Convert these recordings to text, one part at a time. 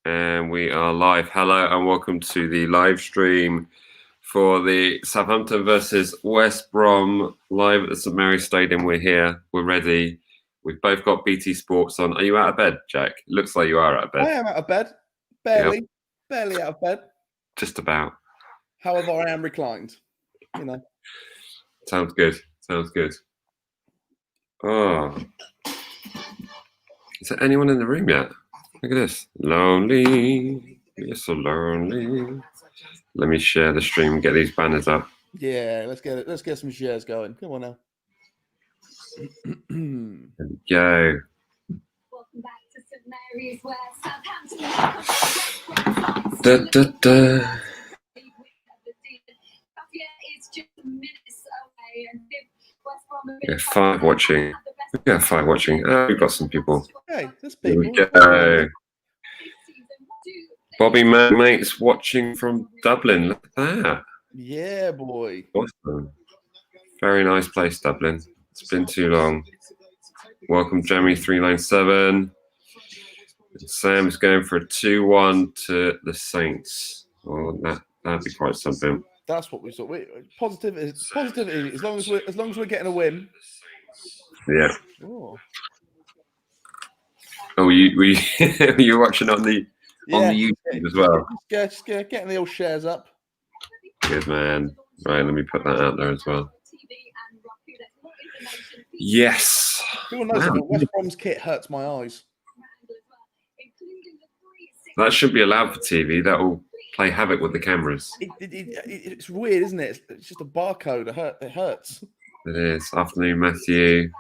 And we are live. Hello and welcome to the live stream for the Southampton versus West Brom live at the St Mary's Stadium. We're here. We're ready. We've both got BT Sports on. Are you out of bed, Jack? It looks like you are out of bed. I am out of bed. Barely out of bed. Just about. However, I am reclined. You know. Sounds good. Sounds good. Oh. Is there anyone in the room yet? Look at this. Lonely. You're so lonely. Let me share the stream and get these banners up. Yeah, let's get it. Let's get some shares going. Come on now. There we go. Welcome back to St Mary's, where Southampton is just minutes away, and West Brom yeah, 5 watching. Yeah, 5 watching. Oh, we've got some people. Hey, there's Here people. we go. Bobby Mate's watching from Dublin. Look at that. Yeah, boy. Awesome. Very nice place, Dublin. It's been too long. Welcome, Jamie397. Sam's going for a 2-1 to the Saints. Oh, that'd be quite something. That's what we saw. Positivity. As long as we're getting a win. Yeah. Oh, you watching on the YouTube as well? Just getting the old shares up. Good man. Right, let me put that out there as well. Yes. People know that West Brom's kit hurts my eyes. That should be allowed for TV. That will play havoc with the cameras. It's weird, isn't it? It's just a barcode. It hurts. It is. Afternoon, Matthew.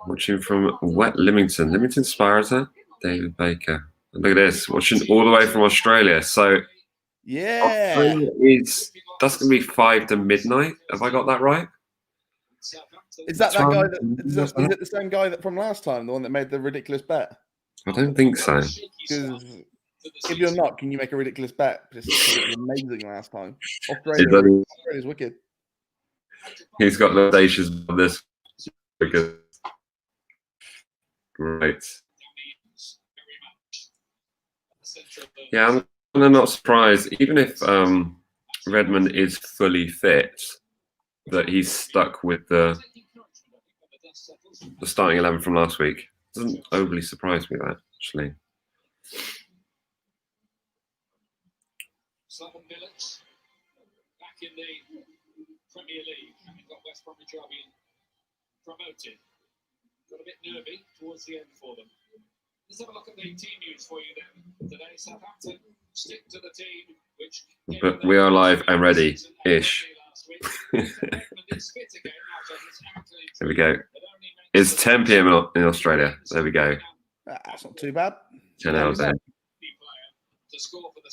Watching from Lymington. Lymington Spire, is that? David Baker. And look at this. Watching all the way from Australia. So yeah, that's going to be 5 to midnight. Have I got that right? Is that guy? Is it the same guy that from last time? The one that made the ridiculous bet? I don't think so. Because if you're not, can you make a ridiculous bet? Because it was amazing last time. Australia's wicked. He's got the audacious of this. Great. Yeah, I'm kind of not surprised, even if Redmond is fully fit, that he's stuck with the starting 11 from last week. Doesn't overly surprise me, that, actually. 7 minutes back in the Premier League, having got West Bromwich Albion promoted. Got a bit nervy towards the end for them. Let's have a look at the team news for you then. Today, Southampton stick to the team, which. But we are live and ready-ish. There we go. It's 10 p.m. in Australia. There we go. That's not too bad. 10 hours ahead.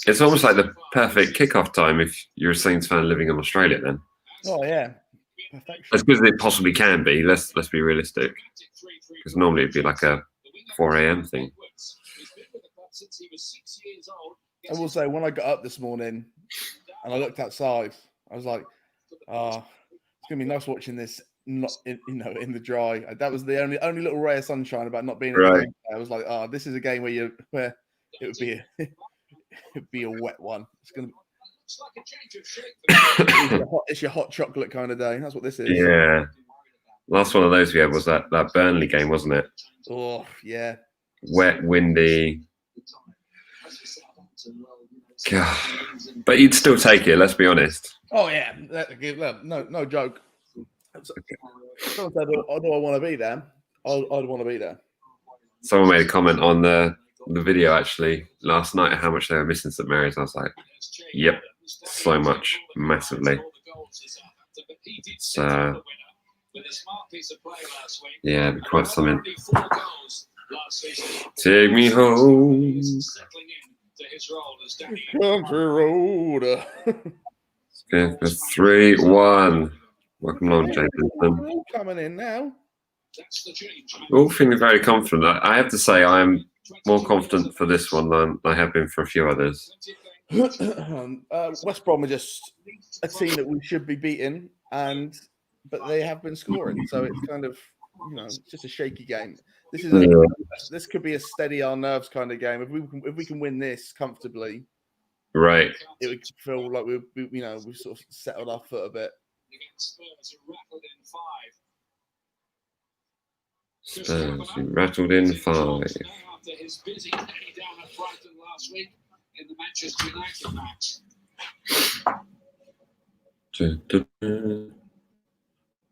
It's almost like the perfect kickoff time if you're a Saints fan living in Australia then. Oh, yeah. Perfection. As good as it possibly can be. Let's be realistic. Because normally it'd be like a 4 a.m. thing. I will say, when I got up this morning and I looked outside, I was like, it's going to be nice watching this not in the dry. That was the only little ray of sunshine about not being in the game. I was like, this is a game where it would be it'd be a wet one. It's going to it's your hot chocolate kind of day. That's what this is. Yeah. Last one of those we had was that Burnley game, wasn't it? Oh, yeah. Wet, windy. God. But you'd still take it, let's be honest. Oh, yeah. No joke. Someone said, do I want to be there? I'd want to be there. Someone made a comment on the video, actually, last night, how much they were missing St Mary's. I was like, yep, so much, massively. So, yeah, it'd be quite something. Take me home. Country road. Okay, for 3-1. Welcome along, Jason. Coming in now. All feeling very confident. I have to say, I am more confident for this one than I have been for a few others. West Brom are just a team that we should be beating, but they have been scoring, so it's kind of, it's just a shaky game. This is Yeah. this could be a steady our nerves kind of game. If we can win this comfortably, Right. it would feel like we sort of settled our foot a bit. Spurs who rattled in 5. After his busy day down at Brighton last week in the Manchester United match.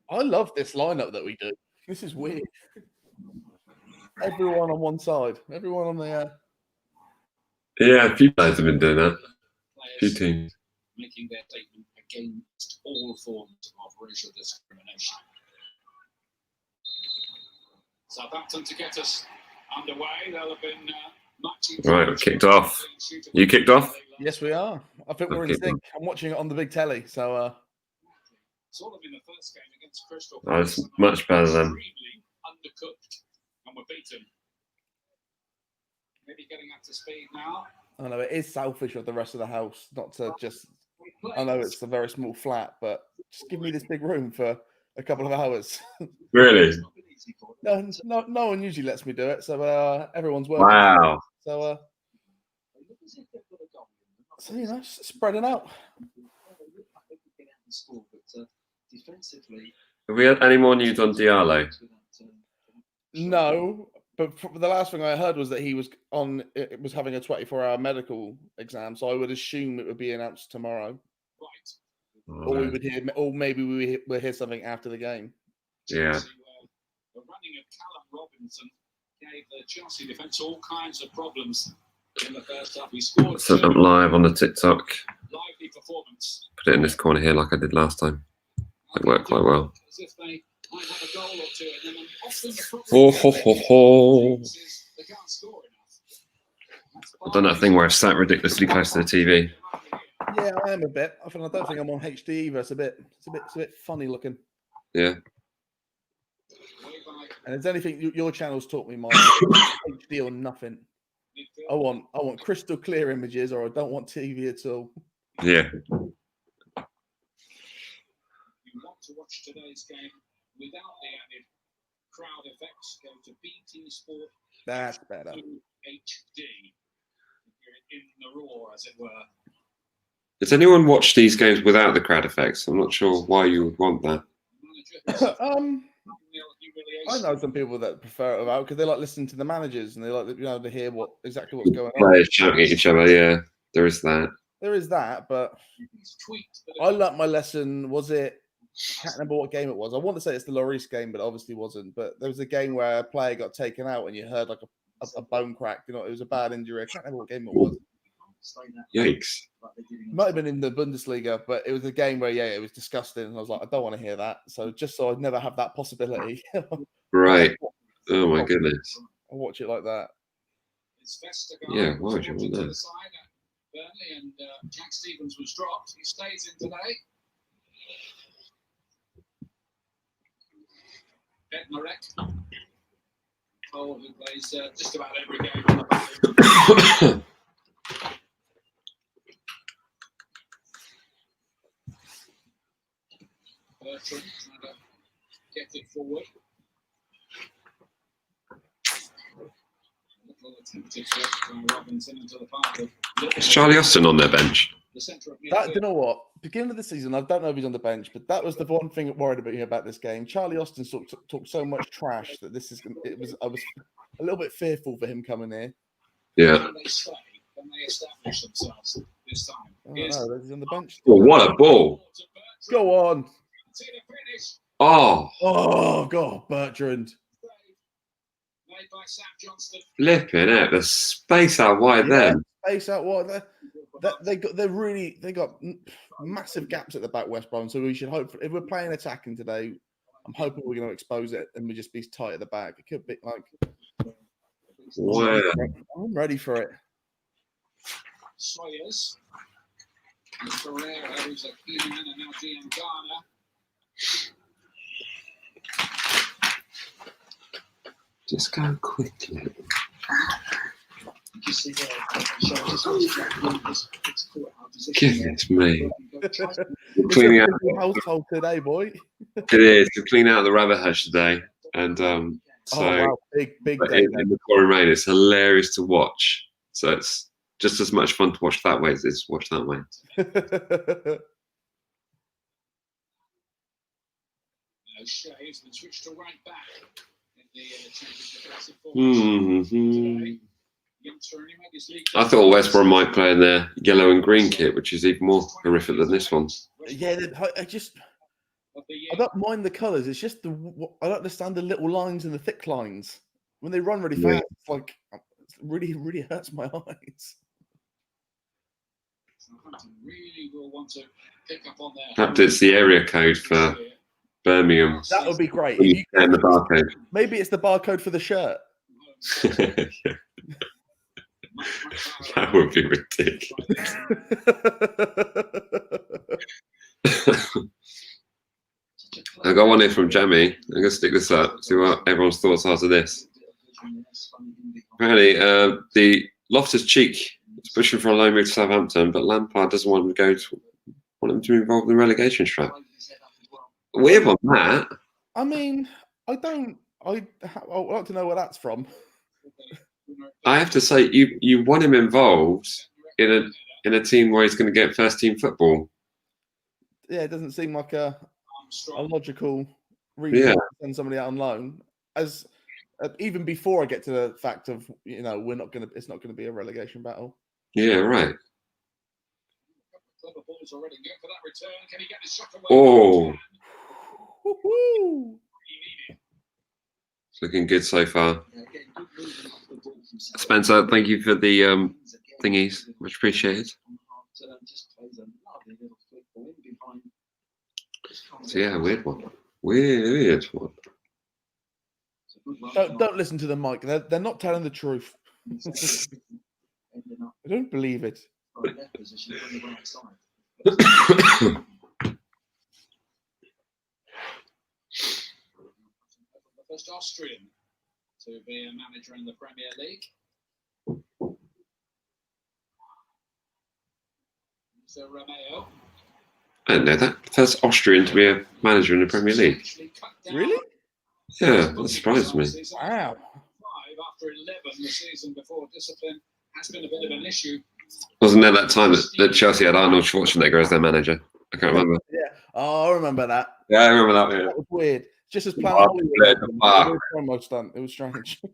I love this lineup that we do. This is weird. Everyone on one side, everyone on the. Yeah, a few players have been doing that. A few teams. Making their statement against all forms of racial discrimination. Southampton to get us underway. They'll have been Right, we're kicked off. You kicked off? Yes, we are. I think we're in sync. I'm watching it on the big telly, so. Sort of in the first game against Crystal That's Palace, much better than. Undercooked and were beaten. Maybe getting up to speed now. I know it is selfish of the rest of the house not to just. I know it's a very small flat, but just give me this big room for a couple of hours. Really? No one usually lets me do it, so everyone's working. Wow. So spreading out. Have we had any more news on Diallo? No, but the last thing I heard was that he was having a 24-hour medical exam, so I would assume it would be announced tomorrow. Right. Oh, Or we would hear, or maybe we'll hear something after the game. Yeah. The running of Callum Robinson gave the Chelsea defence all kinds of problems in the first half. He scored. Set up live on the TikTok. Lively performance. Put it in this corner here like I did last time. It worked quite well. As if they might have a goal or two in them. And often the problem Ho, ho, ho, ho. is they can't score enough. I've done that thing where I sat ridiculously close to the TV. Yeah, I am a bit. I don't think I'm on HD either. It's a bit funny looking. Yeah. And if there's anything your channel's taught me, Mike, HD or nothing. I want crystal clear images, or I don't want TV at all. Yeah. You want to watch today's game without the added crowd effects? Go to BT Sport. That's better. HD. You're in the roar, as it were. Does anyone watch these games without the crowd effects? I'm not sure why you would want that. I know some people that prefer it without because they like listening to the managers and they like to hear exactly what's going on. Players shouting at each other, yeah. There is that. There is that, but I learnt my lesson. Was it? I can't remember what game it was. I want to say it's the Lloris game, but it obviously wasn't. But there was a game where a player got taken out and you heard like a bone crack. It was a bad injury. I can't remember what game it was. Yikes. Might have been in the Bundesliga, but it was a game where it was disgusting. And I was like, I don't want to hear that. So just so I'd never have that possibility. Right. Oh my goodness. I'll watch it like that. Yeah, why would you want that? Burnley and Jack Stevens was dropped. He stays in today. Bednarek, who plays just about every game on the back. Bertrand trying to get it forward. Robinson into the path of Is Charlie Austin on their bench? the centre of Do you know what? Beginning of the season, I don't know if he's on the bench, but that was the one thing that worried me about this game. Charlie Austin talked so much trash that I was a little bit fearful for him coming here. Yeah. Can they stay? Can they establish themselves this time? I don't know. He's on the bench. Oh, what a ball. Go on. Oh, God, Bertrand. Made by Sam Johnston. flipping it. The space out wide there. Space out wide. They got massive gaps at the back, West Brom. So we should hope if we're playing attacking today, I'm hoping we're going to expose it and we just be tight at the back. It could be like. Wow. I'm ready for it. Sawyers. And Ferreira, who's a key man, and now GM Garner. Just go quickly. Goodness me. We're cleaning out household today, boy. it is. We're cleaning out the rabbit hutch today. And So Oh wow, big but day. in the pouring rain, it's hilarious to watch. So it's just as much fun to watch that way as it is to watch that way. Shea has been switched to right back in the change of defensive Mhm. today. Youngster only made his league. I thought West Brom might play in their yellow and green kit, which is even more horrific than this one. Yeah, I don't mind the colours. It's just I don't understand the little lines and the thick lines when they run really Yeah. fast. It's like it really hurts my eyes. Southampton really will want to pick up on their. Perhaps it's the area code for Birmingham. That would be great. When you scan the barcode. Maybe it's the barcode for the shirt. That would be ridiculous. I got one here from Jamie. I'm going to stick this up, see what everyone's thoughts are to this. Apparently, the Loftus-Cheek is pushing for a loan move to Southampton, but Lampard doesn't want him to be involved in the relegation strap. Weird one, that. I mean, I'd like to know where that's from. I have to say, you want him involved in a team where he's going to get first team football. Yeah, it doesn't seem like a logical reason to send somebody out on loan. As even before I get to the fact of it's not going to be a relegation battle. Yeah, right. Oh, it's looking good so far. Spencer, thank you for the thingies. Much appreciated. So yeah, weird one. Weird one. Don't listen to them, Mike. They're not telling the truth. I don't believe it. The first Austrian to be a manager in the Premier League. So Romeo. I didn't know that. First Austrian to be a manager in the Premier League. Really? Yeah, that surprised me. Wow. After 11, the season before, discipline has been a bit of an issue. Wasn't there that time that Chelsea had Arnold Schwarzenegger as their manager? I can't remember. Yeah. Oh, I remember that. Yeah, I remember that. Yeah. That was weird. Just as Oh, Planet Hollywood stunt. It was strange. On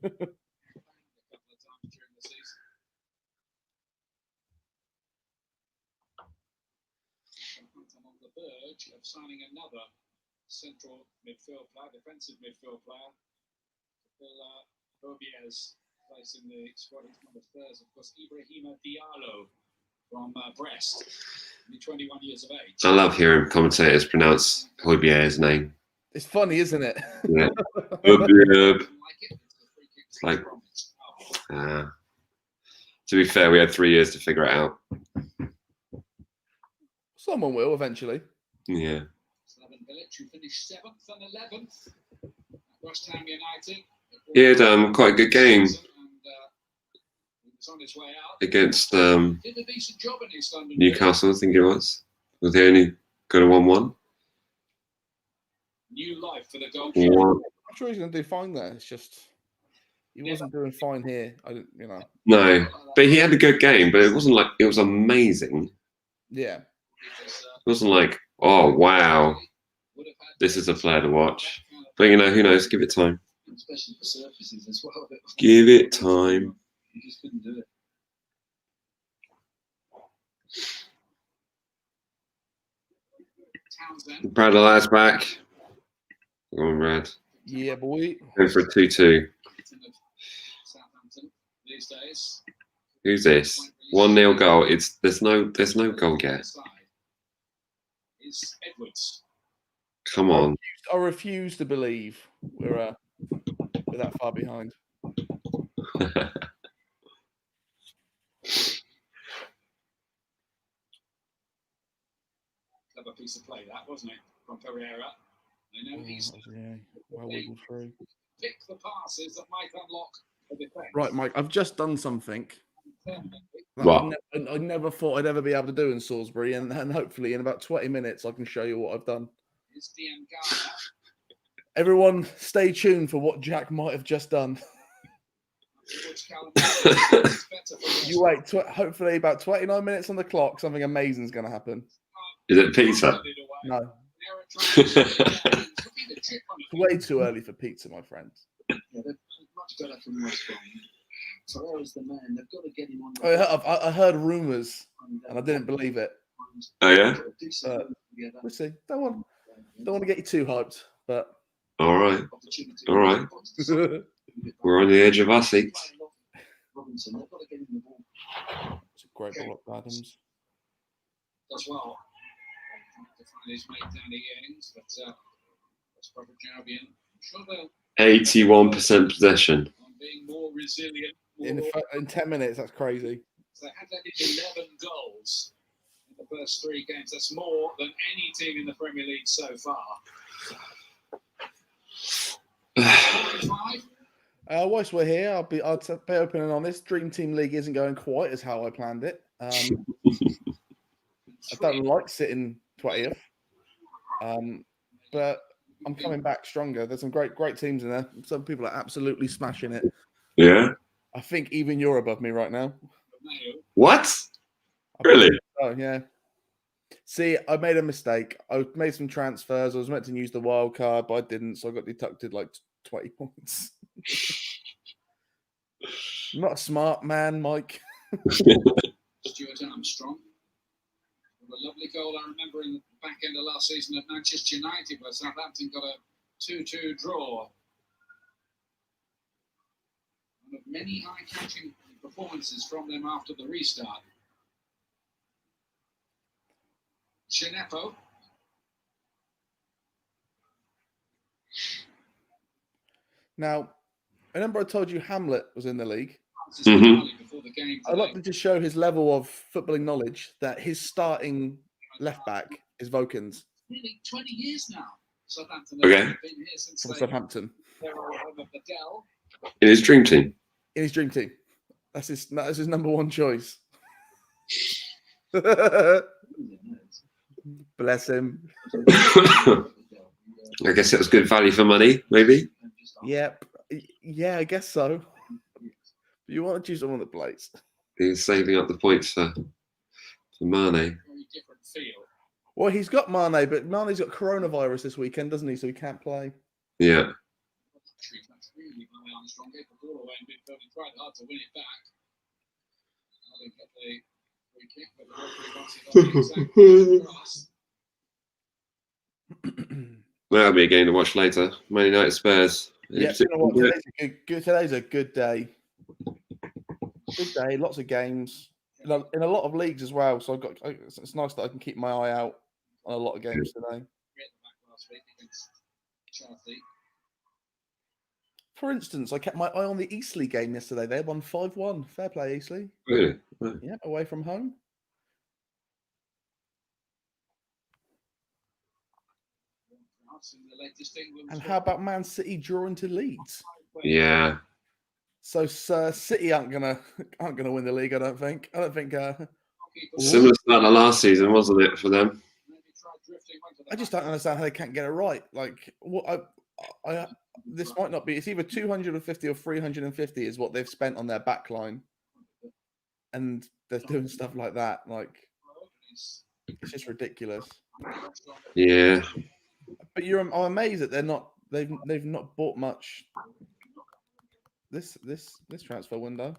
the verge of signing another central midfield player, defensive midfield player. Bobier's place in the squad is number third, of course, Ibrahima Diallo from Brest, only 21 years of age. I love hearing commentators pronounce Hojbjerg's name. It's funny, isn't it? Yeah. Hojbjerg. It's like, to be fair, we had 3 years to figure it out. Someone will eventually. Yeah. Slaven Bilic, who finished 7th and 11th at West Ham United. He had quite a good game And, he was on his way out. against Did a decent job in East London. Newcastle, I think it was. Was he only got a 1-1? New life for the goal. I'm sure he's going to do fine there. It's just he wasn't doing fine here. No, but he had a good game, but it wasn't like it was amazing. Yeah. It wasn't like, oh, wow, this is a player to watch. But, who knows? Give it time. Especially for surfaces as well. Give it time. You just couldn't do it. Townsend. Brad Lalai's back. Go on, Brad. Yeah, boy. Going for a 2-2. Southampton these days. Who's this? 1-0 goal. There's no goal yet. Is Edwards. Come on. I refuse to believe we're that far behind. Clever piece of play that, wasn't it, from Pereira? I know he's well wiggled through. Pick the passes that might unlock the defense. Right, Mike. I've just done something What? I never thought I'd ever be able to do in Salisbury, and hopefully in about 20 minutes I can show you what I've done. Is Diangana. Everyone, stay tuned for what Jack might have just done. You wait. Hopefully, about 29 minutes on the clock, something amazing is going to happen. Is it pizza? No. It's way too early for pizza, my friends. Yeah, they're much better from West Brom. Torreira's the man. They've got to get him on. I heard rumours, and I didn't believe it. Oh yeah. We'll see. Don't want to get you too hyped, but All right. All right. We're on the edge of our seats. Robinson, they've got to get him the ball. It's a great ball up, Adams. As well. To find his mate Danny Ings, but that's proper Jarbian. I'm sure they'll 81% possession. being more resilient. In 10 minutes, that's crazy. They had that in 11 goals in the first 3 games. That's more than any team in the Premier League so far. 5. Whilst we're here, I'll be open and honest. Dream Team League isn't going quite as how I planned it. I don't like sitting 20th, but I'm coming back stronger. There's some great teams in there. Some people are absolutely smashing it. Yeah. I think even you're above me right now. What? Really? Oh yeah. See, I made a mistake. I made some transfers. I was meant to use the wild card, but I didn't, so I got deducted like 20 points. I'm not a smart man, Mike. Stuart Armstrong. A lovely goal I remember in the back end of last season at Manchester United, where Southampton got a 2-2 draw. One of many eye-catching performances from them after the restart. Chinepo. Now, I remember I told you Hamlet was in the league. I'd like to just show his level of footballing knowledge that his starting left back is Vokins. Nearly 20 years now. Southampton Okay. have been here since From Southampton. they were home of the Dell. In his dream team. In his dream team. That's his number one choice. Bless him. I guess it was good value for money, maybe. Yep. Yeah, I guess so. You want to choose someone that plays. He's saving up the points for Mane. Very different feel. Well, he's got Mane, but Mane's got coronavirus this weekend, doesn't he? So he can't play. Yeah. That's really by Armstrong. Gave the ball away in midfield and tried hard to win it back. I didn't get the free kick, but the referee wants it on the exact cross. That'll be a game to watch later. Man United Spurs. Yeah, you know what? Today's a good day. Good day. Lots of games. In a lot of leagues as well. So it's nice that I can keep my eye out on a lot of games today. For instance, I kept my eye on the Eastleigh game yesterday. They won 5-1. Fair play, Eastleigh. Really? Yeah, away from home. And how about Man City drawing to Leeds? Yeah. So City aren't gonna win the league. I don't think. Similar start to last season, wasn't it, for them? I just don't understand how they can't get it right. Like, what? This might not be. It's either 250 or 350 is what they've spent on their backline, and they're doing stuff like that. Like, it's just ridiculous. Yeah. But I'm amazed that they've not bought much this transfer window.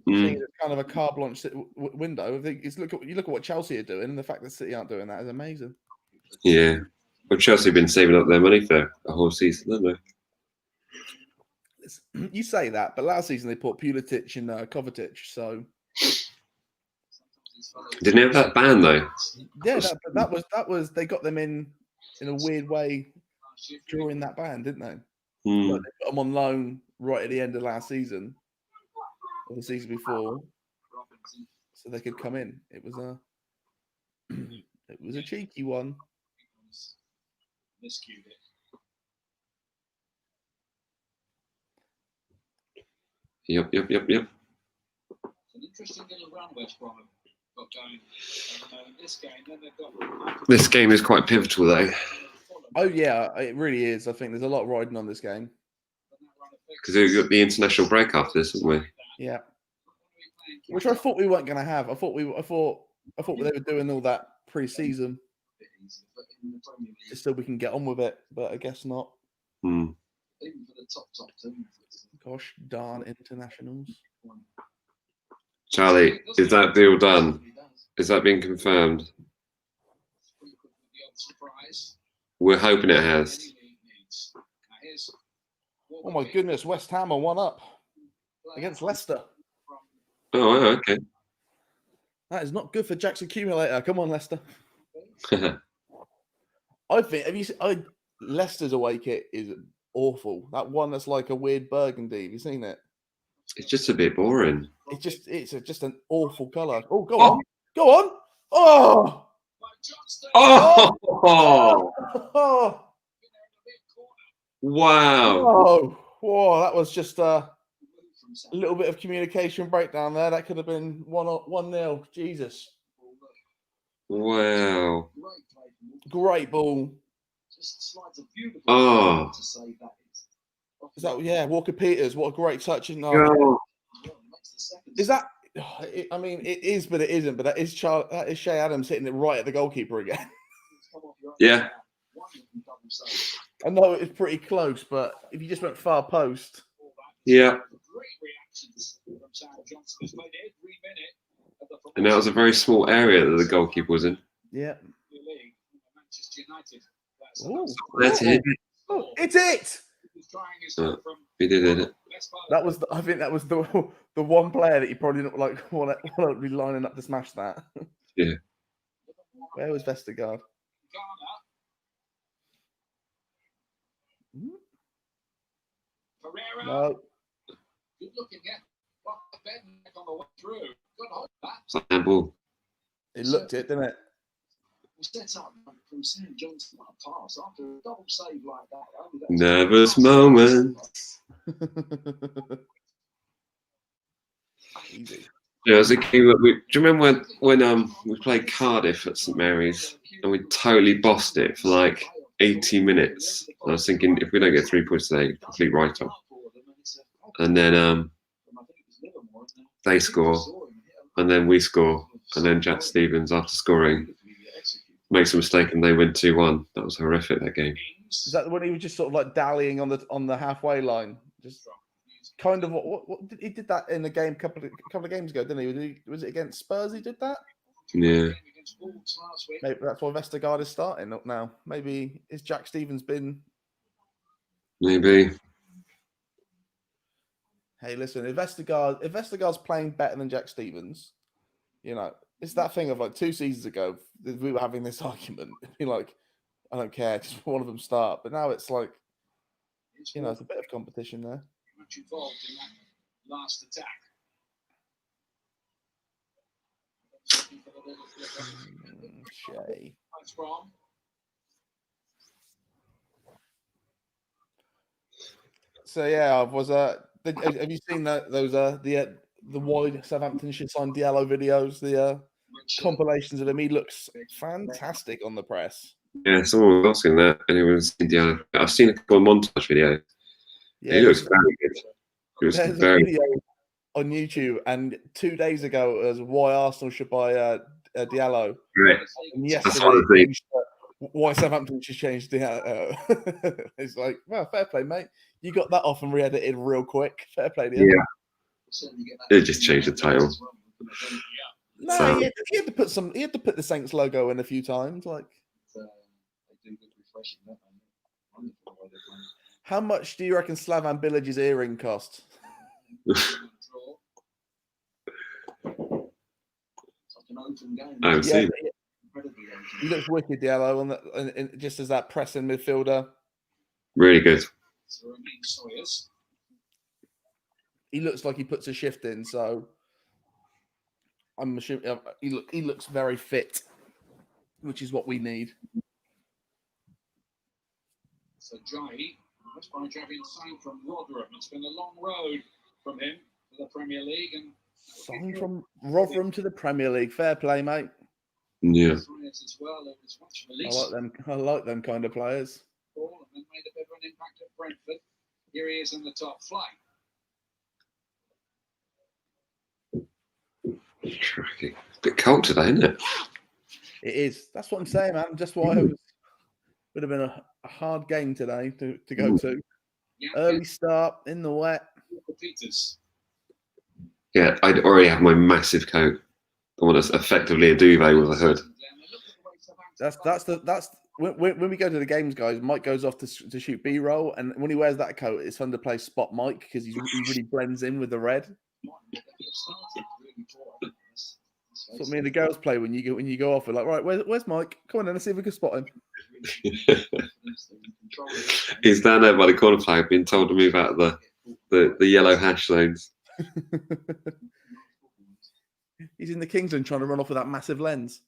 It's kind of a carte blanche window. You look at what Chelsea are doing, and the fact that City aren't doing that is amazing. Yeah. Well, Chelsea have been saving up their money for a whole season, haven't they? You say that, but last season they bought Pulisic and Kovacic, so Didn't he have that ban though? yeah, that was they got them in a weird way during that ban, didn't they? Like they put them on loan right at the end of last season or the season before, so they could come in. It was a cheeky one. Yep. It's an interesting little run West Brom got going. This game, then they've got This game is quite pivotal though. Oh yeah, it really is. I think there's a lot riding on this game. Because we've got the international break after this, haven't we? Yeah, which I thought we weren't going to have. I thought they were doing all that pre-season just so we can get on with it, but I guess not. Hmm. Gosh darn internationals. Charlie, is that deal done? Is that being confirmed? We're hoping it has. Oh my goodness, West Ham are 1-up against Leicester. Oh, okay. That is not good for Jack's accumulator. Come on, Leicester. I think Leicester's away kit is awful. That one that's like a weird burgundy. Have you seen it? It's just a bit boring. It's just an awful colour. Oh, go on. Go on. Oh! Oh! Oh! Wow. Oh! Whoa, that was just a little bit of communication breakdown there. That could have been 1-0. Jesus. Wow. Great ball. Oh. Is that, yeah, Walker Peters. What a great touch. Oh. Is that, I mean, it is, but it isn't. But that is Shay Adams hitting it right at the goalkeeper again. Yeah. I know it's pretty close, but if you just went far post. Yeah. And that was a very small area that the goalkeeper was in. Yeah. That's it. Oh, it's it. We did it. That was, I think that was the one player that you probably don't like want to be lining up to smash that. Yeah. Where was Vestergaard? No. Good looking, yeah. On the way through. Good hold that. It's like handball. It looked it, didn't it? We set up from St. John's pass after a double save like that. Nervous moments. Easy. Yeah, it was a game that do you remember when we played Cardiff at St Mary's and we totally bossed it for like 80 minutes? I was thinking, if we don't get 3 points today, complete write-off. And then they score, and then we score, and then Jack Stevens, after scoring, makes a mistake and they win 2-1. That was horrific, that game. Is that when he was just sort of like dallying on the halfway line? Just kind of what he did that in a game couple of games ago, didn't he? Was it against Spurs he did that? Yeah. Maybe that's why Vestergaard is starting up now. Maybe is Jack Stevens been? Maybe. Hey, listen, if Vestergaard's playing better than Jack Stevens, you know, it's that thing of like 2 seasons ago we were having this argument. Be like, I don't care, just one of them start. But now it's like, you know, it's a bit of competition there. Much involved in that last attack. Shay. Thanks, Brom. So yeah, have you seen those the wide Southampton should sign Diallo videos, the compilations of him? He looks fantastic on the press. Yeah, someone was asking that, and it was Indiana. I've seen a couple of montage videos. Yeah, he looks very good. He was there's very a video on YouTube, and 2 days ago it was why Arsenal should buy Diallo. Right. And yesterday, why Southampton should change Diallo. It's like, well, fair play, mate. You got that off and re-edited real quick. Fair play, Diallo. Yeah. They just changed the title. No, so, he had to put He had to put the Saints logo in a few times. Like, how much do you reckon Slavan Bilić's earring cost? I haven't seen it. He looks wicked, Diallo, and just as that pressing midfielder. Really good. He looks like he puts a shift in, so I'm assuming he looks very fit, which is what we need. So Jai, that's by having signed from Rotherham. It's been a long road from him to the Premier League, and signed from Rotherham to the Premier League. Fair play, mate. Yeah. As well, who was much I released. like them. I like them kind of players. Ball and then made a bit of an impact at Brentford. Here he is in the top flight. Cracking. Bit cold today, isn't it? It is. That's what I'm saying, man. Just why it would have been a hard game today to go to. Early start in the wet. Peters. Yeah, I'd already have my massive coat. The one that's effectively a duvet with a hood. That's when we go to the games, guys. Mike goes off to shoot B-roll, and when he wears that coat, it's fun to play spot Mike because he really blends in with the red. That's what me and the girls play when you go off. We're like, right, where's Mike? Come on, then let's see if we can spot him. He's down there by the corner flag, being told to move out of the yellow hash zones. He's in the Kingsland trying to run off with that massive lens.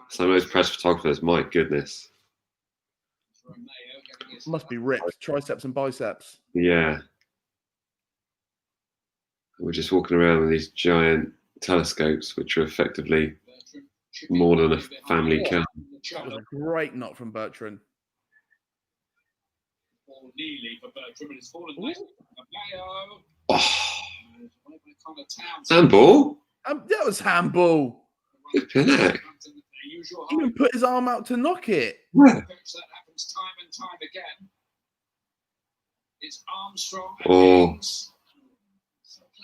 Some of those press photographers, my goodness. Must be ripped, triceps and biceps. Yeah. We're just walking around with these giant telescopes, which are effectively more than a family car. That was a great knock from Bertrand. Nearly for Bertram, and it's fallen nicely. Oh. Handball? That was handball. Flipping heck. He even put his arm out to knock it. Yeah. That happens time and time again. It's Armstrong and Ings.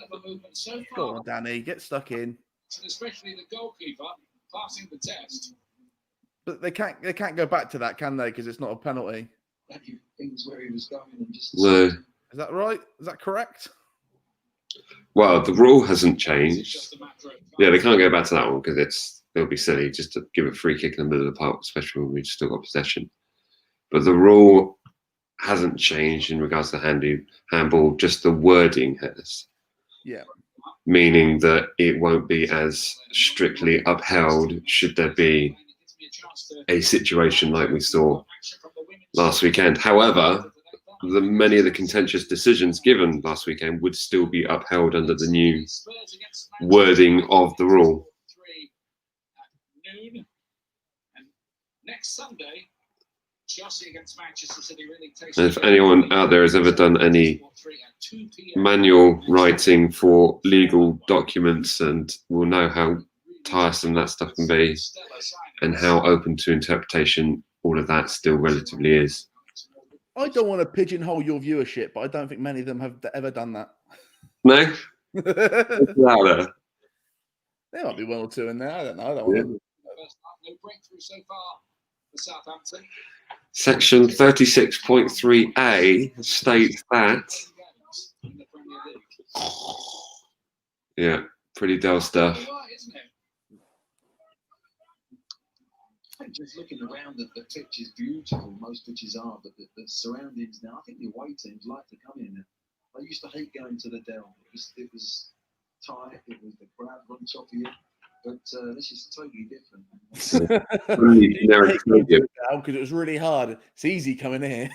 Clever movement so far. Go on, Danny, get stuck in. And especially the goalkeeper passing the test. But they can't go back to that, can they? Because it's not a penalty. Things where he was going and just. No. Is that right? Is that correct? Well, the rule hasn't changed. Yeah, they can't go back to that one because it'll be silly just to give a free kick in the middle of the park, especially when we've still got possession. But the rule hasn't changed in regards to handball, just the wording has. Yeah. Meaning that it won't be as strictly upheld should there be a situation like we saw last weekend. However, many of the contentious decisions given last weekend would still be upheld under the new wording of the rule. Next Sunday, Chelsea against Manchester City really takes. And if anyone out there has ever done any manual writing for legal documents and will know how tiresome that stuff can be and how open to interpretation all of that still relatively is. I don't want to pigeonhole your viewership, but I don't think many of them have ever done that. No? There might be one or two in there. I don't know. I don't want to. No breakthrough so far for Southampton. Section 36.3a states that. Yeah, pretty dull stuff. I think just looking around at the pitch is beautiful. Most pitches are, but the surroundings now. I think the away teams like to come in. I used to hate going to the Dell. It was tight. It was the crowd on top of you. But this is totally different. Because it was really hard. It's easy coming here.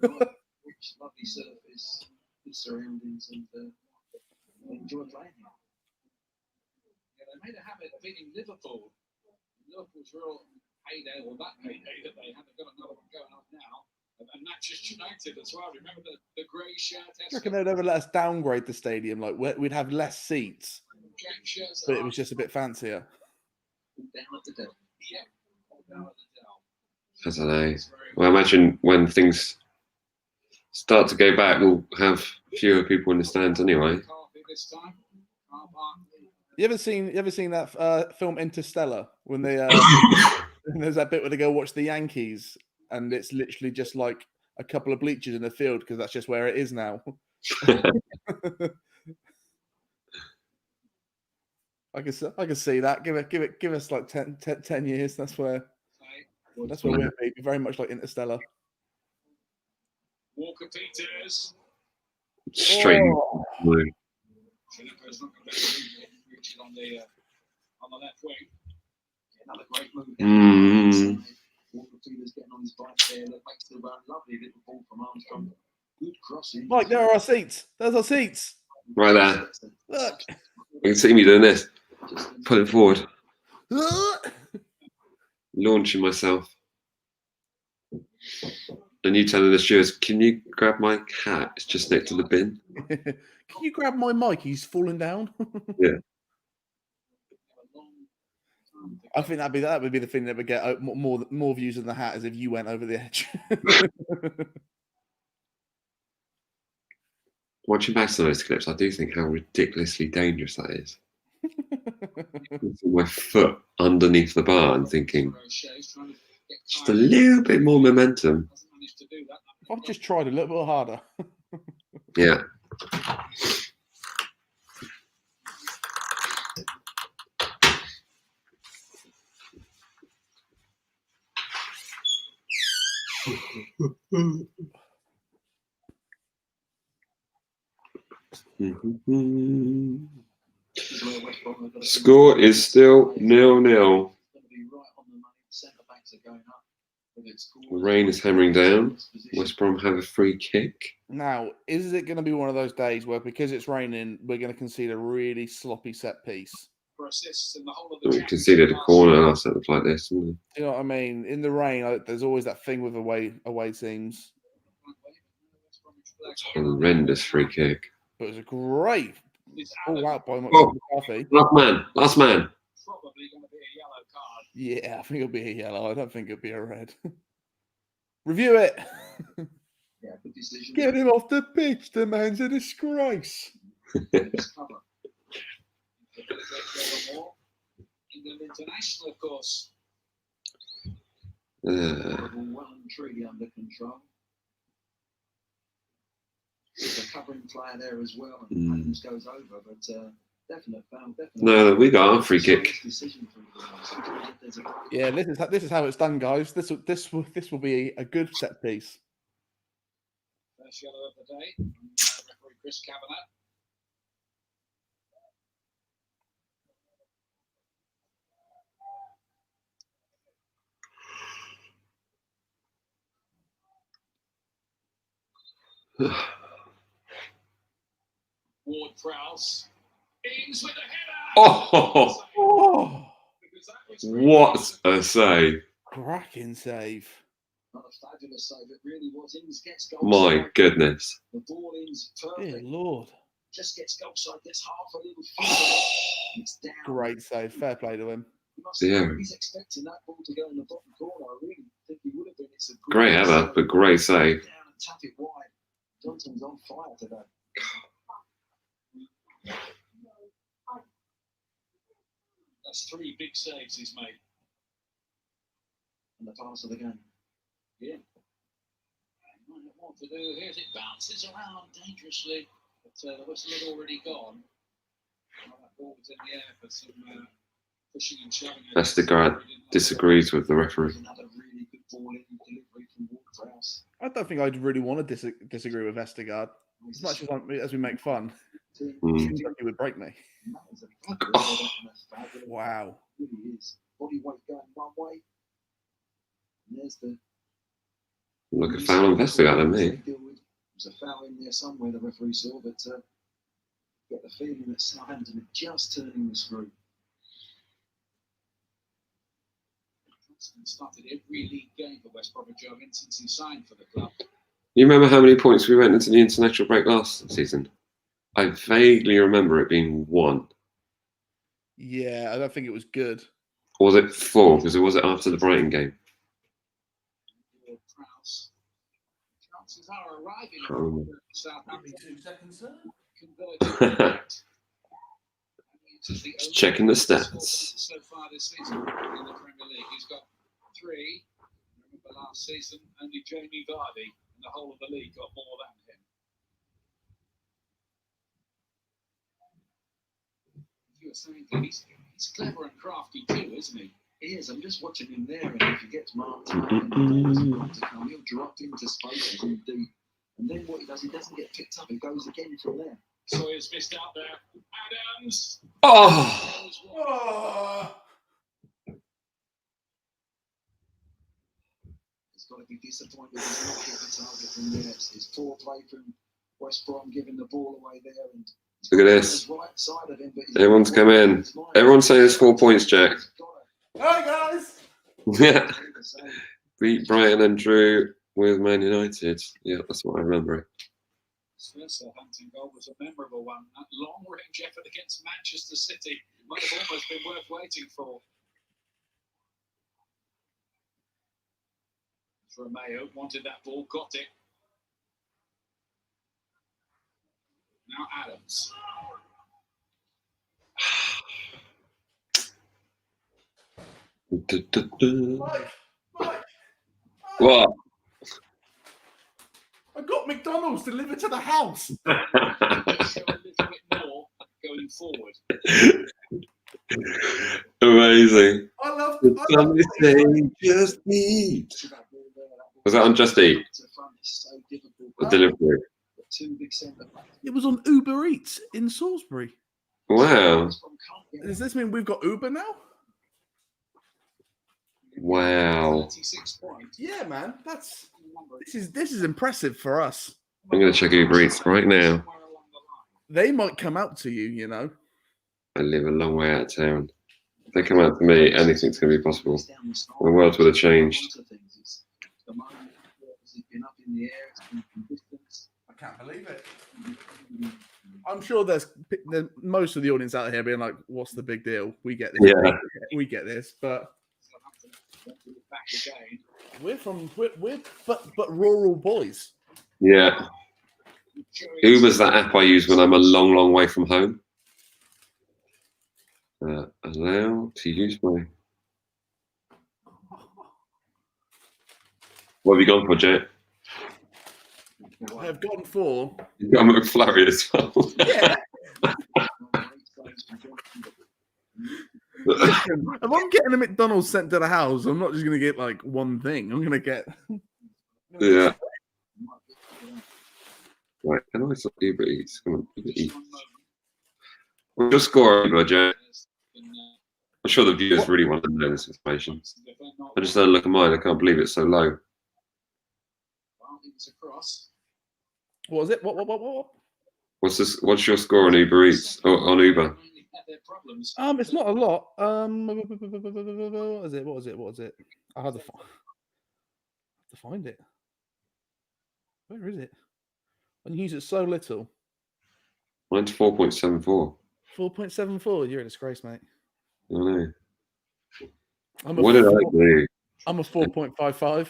Lovely surface, good surroundings, and enjoy playing here. Yeah, they made a habit of beating Liverpool. Liverpool's real heyday, or that heyday that they had. They've got another one going on now. And Manchester United as well. Remember the grey shirt? I reckon they'd ever let us downgrade the stadium. Like we'd have less seats, but it was just a bit fancier. Down at the Dell. Yeah, down at the Dell. I don't know. Well, I imagine when things start to go back, we'll have fewer people in the stands anyway. You ever seen that film Interstellar when they there's that bit where they go watch the Yankees and it's literally just like a couple of bleachers in the field because that's just where it is now. I can see that. Give us like 10 years. That's where we'll be. Very much like Interstellar. Walker Peters. Straight. Oh. On the left wing. Another great move. Walker Peters getting on his bike there. That makes the run. Lovely little ball from Armstrong. Good crossing. Mike, there are our seats. There's our seats. Right there. Look. You can see me doing this. Pull it forward. Look. Launching myself. And you telling the stewards, can you grab my cat? It's just next to the bin. Can you grab my mic? He's falling down. Yeah. I think that would be the thing that would get more views than the hat, is if you went over the edge. Watching back to those clips, I do think how ridiculously dangerous that is. My foot underneath the bar and thinking, just a little bit more momentum. I've just tried a little bit harder. Yeah. Score is still 0-0. The rain is hammering down. West Brom have a free kick. Now, is it going to be one of those days where, because it's raining, we're going to concede a really sloppy set piece? We conceded a corner last set like this, didn't we? Do you know what I mean? In the rain, there's always that thing with away teams. It's a horrendous free kick. But it was a great all out by McCarthy. Last man. Probably going to be a yellow card. Yeah, I think it'll be a yellow. I don't think it'll be a red. Review it. Yeah, good decision. Get him off the pitch. The man's a disgrace. England International, of course. Well and truly under control. There's a covering player there as well, and Adams goes over, but definite foul. No, we got our free kick. Yeah, this is how it's done, guys. This will be a good set piece. First yellow of the day from referee Chris Kavanagh. Ward Prowse. Ings with a header. Oh, what a save! Cracking save. Not a fabulous save, it really was. Ings gets goal My side. goodness. The ball is Dear perfect. Lord. Just gets goal side, gets half a little finger. It's down. Great save. Fair play to him. Yeah. He's expecting that ball to go in the bottom corner. I really think he would have been. It's a Great header, but great save. Down and tap it wide. Johnson's on fire today. That's 3 big saves he's made. And the pass of the game. Yeah. Might not want to do here as it bounces around dangerously, but the whistle had already gone. That ball was in the air for some pushing and shoving. Vestergaard disagrees with the referee. Another really good ball in delivery from Ward Prowse. I don't think I'd really want to disagree with Vestergaard. As much as we make fun, it seems like he would break me. Wow. It really is. Body weight going one way. And there's the. Look, a foul on Vestergaard than me. There's a foul in there somewhere, the referee saw, but get the feeling that Southampton are just turning the screw. Started every league game for West Bromwich Albion since he signed for the club. You remember how many points we went into the international break last season? I vaguely remember it being 1. Yeah, I don't think it was good. Or was it 4? Because it was after the Brighton game. Prowse. Chances are arriving Oh. at Southampton. 2 seconds, sir. Just checking the stats. So far this season in the Premier League, he's got 3. Remember last season, only Jamie Vardy in the whole of the league got more than him. You were saying he's clever and crafty too, isn't he? He is. I'm just watching him there, and if he gets marked, he'll drop into spaces and deep. And then what he does, he doesn't get picked up. He goes again from there. Sawyer's missed out there. Adams. Oh! He's got to be disappointed he's not hit the target from there. It's poor play from West Brom giving the ball away there, and Look at this. Right side of him, but he's- Everyone's come in. Everyone's saying it's 4 points, Jack. Hi guys. Yeah. Beat Brighton and drew with Man United. Yeah, that's what I remember. First Southampton goal was a memorable one. That long-range effort against Manchester City might have almost been worth waiting for. Romeo wanted that ball, got it. Now Adams. What? I got McDonald's delivered to the house. Show a little bit more going forward. Amazing. I love Somebody say just eat. Was that on Just Eat? The delivery. It was on Uber Eats in Salisbury. Wow. Does this mean we've got Uber now? Wow. 36 points. Yeah, man. This is impressive for us. I'm going to check Uber Eats right now. They might come out to you, you know. I live a long way out of town. If they come out to me, anything's going to be possible. The world would have changed. I can't believe it. I'm sure there's most of the audience out here being like, "What's the big deal? We get this. Yeah. We get this." But we're but rural boys. Yeah. Uber's that app I use when I'm a long, long way from home. Allow to use my... What have you gone for, Jay? I have gone for. You've got a McFlurry as well. Yeah. Listen, if I'm getting a McDonald's sent to the house, I'm not just going to get like one thing. I'm going to get. Yeah. Right, can I stop Uber Eats? Come on, Uber Eats. What's your score, Uber, Jay? I'm sure the viewers really want to know this information. I just had a look at mine. I can't believe it's so low. What was it? What? What's your score on Uber Eats? Or on Uber? It's not a lot. What was it? I had to find it. Where is it? I use it so little. Mine's 4.74. 4.74. You're a disgrace, mate. I know. I'm What did I do? I'm a 4.55.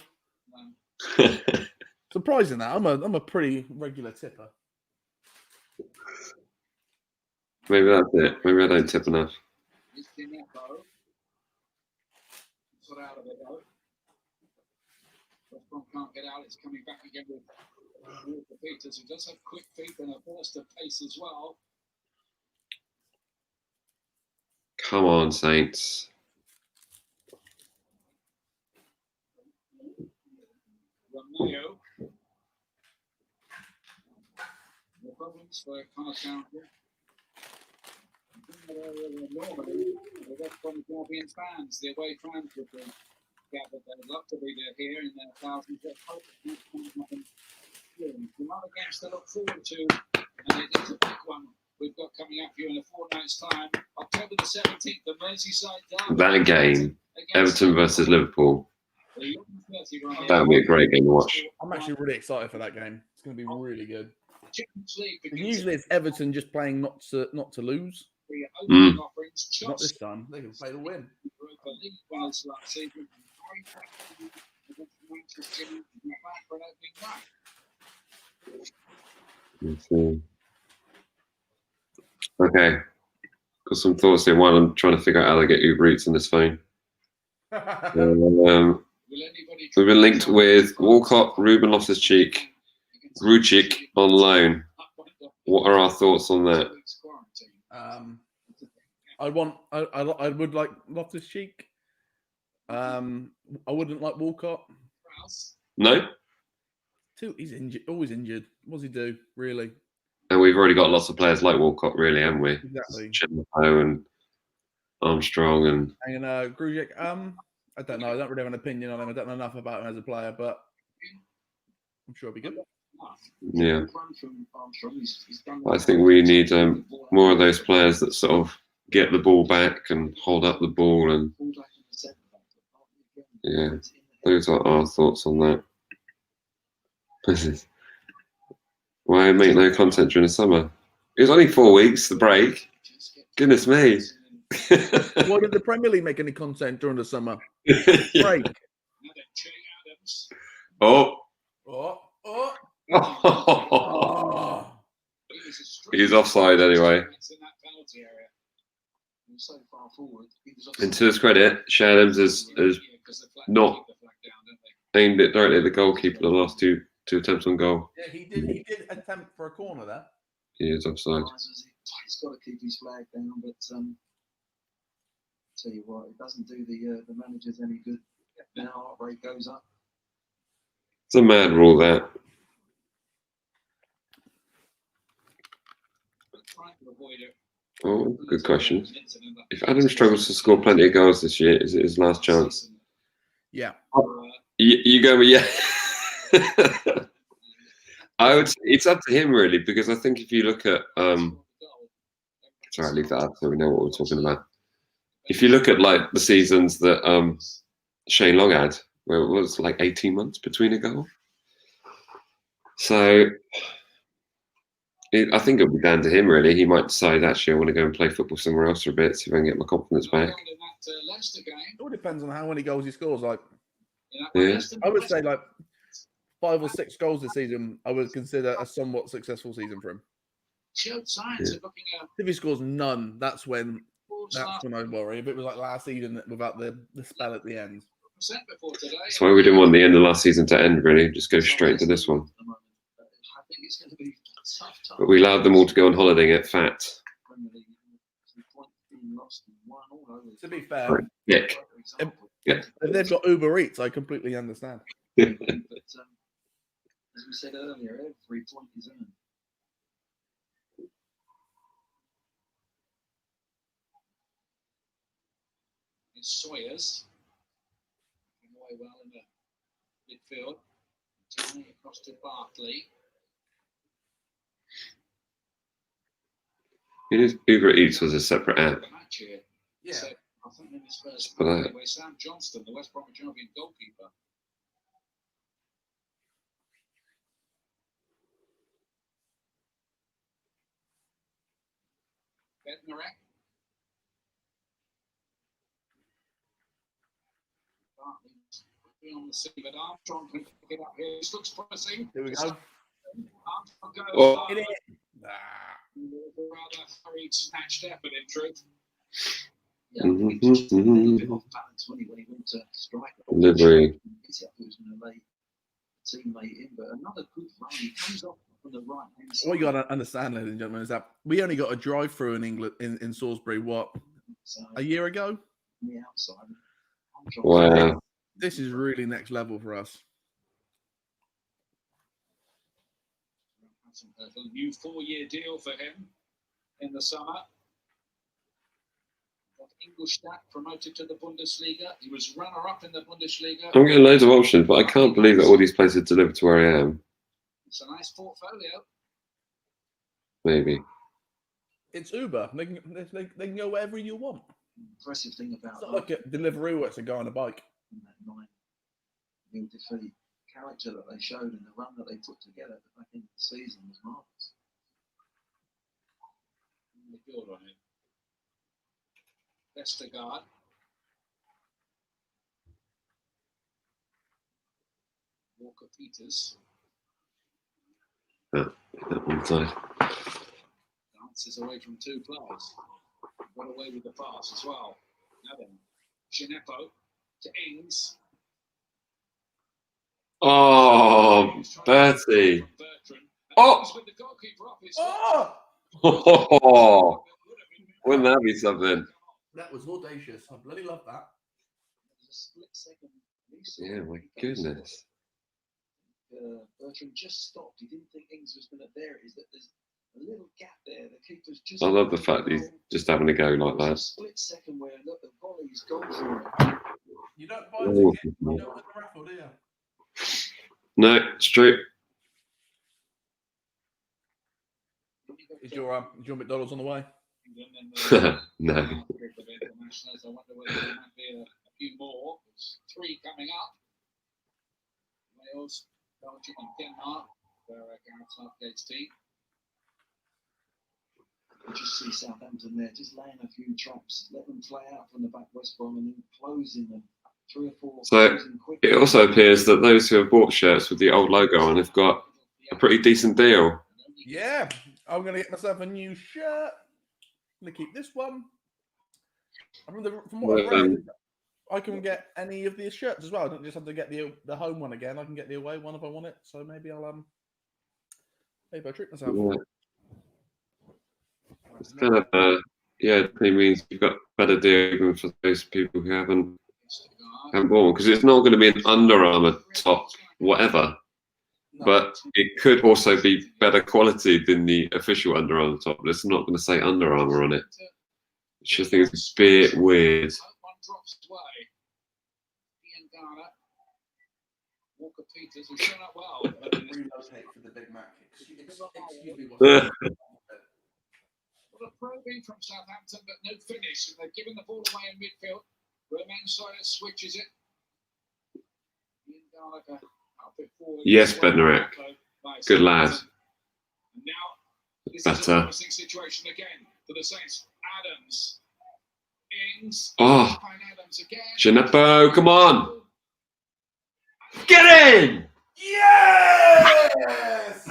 Surprising that I'm a pretty regular tipper. Maybe that's it. Maybe I don't tip enough. Can't get out. It's coming back again with Peters, who does have quick feet and a burst of pace as well. Come on, Saints. Romeo. No problems for Connor County. Normally, the West Brom Albion fans, the away fans would be gathered. They'd love to be there here in their thousands. Let's hope it comes nothing. Another game to look forward to, and it is a big one we've got coming up for you in a fortnight's time. October the 17th, the Merseyside derby. That game, Everton versus Liverpool. That would be a great game to watch. I'm actually really excited for that game. It's going to be really good. Usually it's Everton just playing not to lose. Mm. Not this time. They can play to win. Let's see. Okay. Got some thoughts here while I'm trying to figure out how to get Uber Eats on this phone. We've been linked with Walcott, Ruben Loftus-Cheek, Grujic on loan. What are our thoughts on that? I would like Loftus-Cheek. I wouldn't like Walcott. No? He's injured. Always injured. What does he do, really? And we've already got lots of players like Walcott, really, haven't we? Exactly. Chinmo and Armstrong and Grujic. I don't know. I don't really have an opinion on him. I don't know enough about him as a player, but I'm sure it'll be good. Yeah. Run from Armstrong, he's done I think we need more of those players that sort of get the ball back and hold up the ball, and yeah, those are our thoughts on that. Why make no content during the summer? It was only 4 weeks, the break. Goodness me. Why did the Premier League make any content during the summer? Break. Oh. Oh, oh. Oh. He's offside anyway. And to his credit, Shadams has not aimed it directly at the goalkeeper the last two attempts on goal. Yeah, he did attempt for a corner there. He is offside. He's got to keep his flag down, but tell you what, it doesn't do the managers any good. Now heart rate goes up. It's a mad rule, that. Oh, good question. If Adam struggles to score plenty of goals this year, is it his last chance? Yeah. You go with yeah. I would say it's up to him really, because I think if you look at sorry, I'll leave that up so we know what we're talking about. If you look at like the seasons that Shane Long had, where it was like 18 months between a goal. So I think it'll be down to him really. He might decide actually I want to go and play football somewhere else for a bit, see if I can get my confidence back. It all depends on how many goals he scores. Like, Yeah. I would say like 5 or 6 goals this season, I would consider a somewhat successful season for him. If he scores none, that's when I'd worry. If it was like last season without the spell at the end. That's why we didn't want the end of last season to end really. Just go straight to this one. But we allowed them all to go on holiday and get fat. To be fair, Nick. if they've got Uber Eats, I completely understand. But as we said earlier, every point is earned. It's Sawyers away well in the midfield. Johnny across to Bartley. It is Uber Eats was a separate app. Yeah. So, I think in his first For that. match, where Sam Johnston, the West Bromwich Albion goalkeeper, Bednarek. Bartley's on the scene, but Armstrong can pick it up here. This looks promising. Here we go. Armstrong goes Oh. Hit it. rather hurried snatched effort in truth. Yeah, he just a little bit off balance when he went to strike. Delivery. He was going to lay a teammate in, but another good run. He comes off from the right hand side. What you got to understand, ladies and gentlemen, is that we only got a drive-through in England in Salisbury. What, a year ago? On the outside. Wow. This is really next level for us. A new 4-year deal for him in the summer. Got Ingolstadt promoted to the Bundesliga. He was runner-up in the Bundesliga. I'm getting loads of options, but I can't believe that all these places deliver to where I am. It's a nice portfolio. Maybe. It's Uber. They can go wherever you want. Impressive thing about It's not like a delivery where it's a guy on a bike. that 9-0 defeat character that they showed and the run that they put together at the back end of the season was marvellous. They build on it. Vestergaard. Walker Peters. That one side. Dances away from 2 players. Got away with the pass as well. Now then, Gineppo to Ings. Oh, Bertie. Oh! With the goalkeeper off his Oh! Wouldn't that be something? That was audacious. I bloody love that. There's a split second. Yeah, my goodness. Bertrand just stopped. He didn't think Ings was going to bear it. Is that there's a little gap there. The keeper's just. I love the fact that he's just having a go like There's a that. split second where look, the volley's gone for it. You don't buy a ticket. You don't win the raffle, do you? No, it's true. Is your McDonald's on the way? No. I wonder whether there might be a few more. There's 3 coming up. Wales, Belgium, and Denmark. Gareth Southgate's team. You just see Southampton there, just laying a few traps, let them play out from the back West Brom and then closing them. 3 or 4. So it also appears that those who have bought shirts with the old logo on have got a pretty decent deal. Yeah, I'm going to get myself a new shirt. I'm going to keep this one. From what I've read, I can get any of these shirts as well. I don't just have to get the home one again. I can get the away one if I want it. So maybe I'll treat myself. Yeah. It's kind of it means you've got better deal even for those people who haven't bought, because it's not going to be an Under Armour top whatever, but it could also be better quality than the official Under Armour top. But it's not going to say Under Armour on it. I just think it's a bit weird. Walker Peters has shown up well. Relocate for the Big Mac. Excuse me. Well, a probing from Southampton, but no finish. And they've given the ball away in midfield. Roman Sawyer switches it. Ian Gallagher up it forward. Yes, Bednarek. Good lad. And now this is Better. a promising situation again for the Saints. Adams. Ings. Oh, Adams again. Gineppo, come on. Get in! Yes!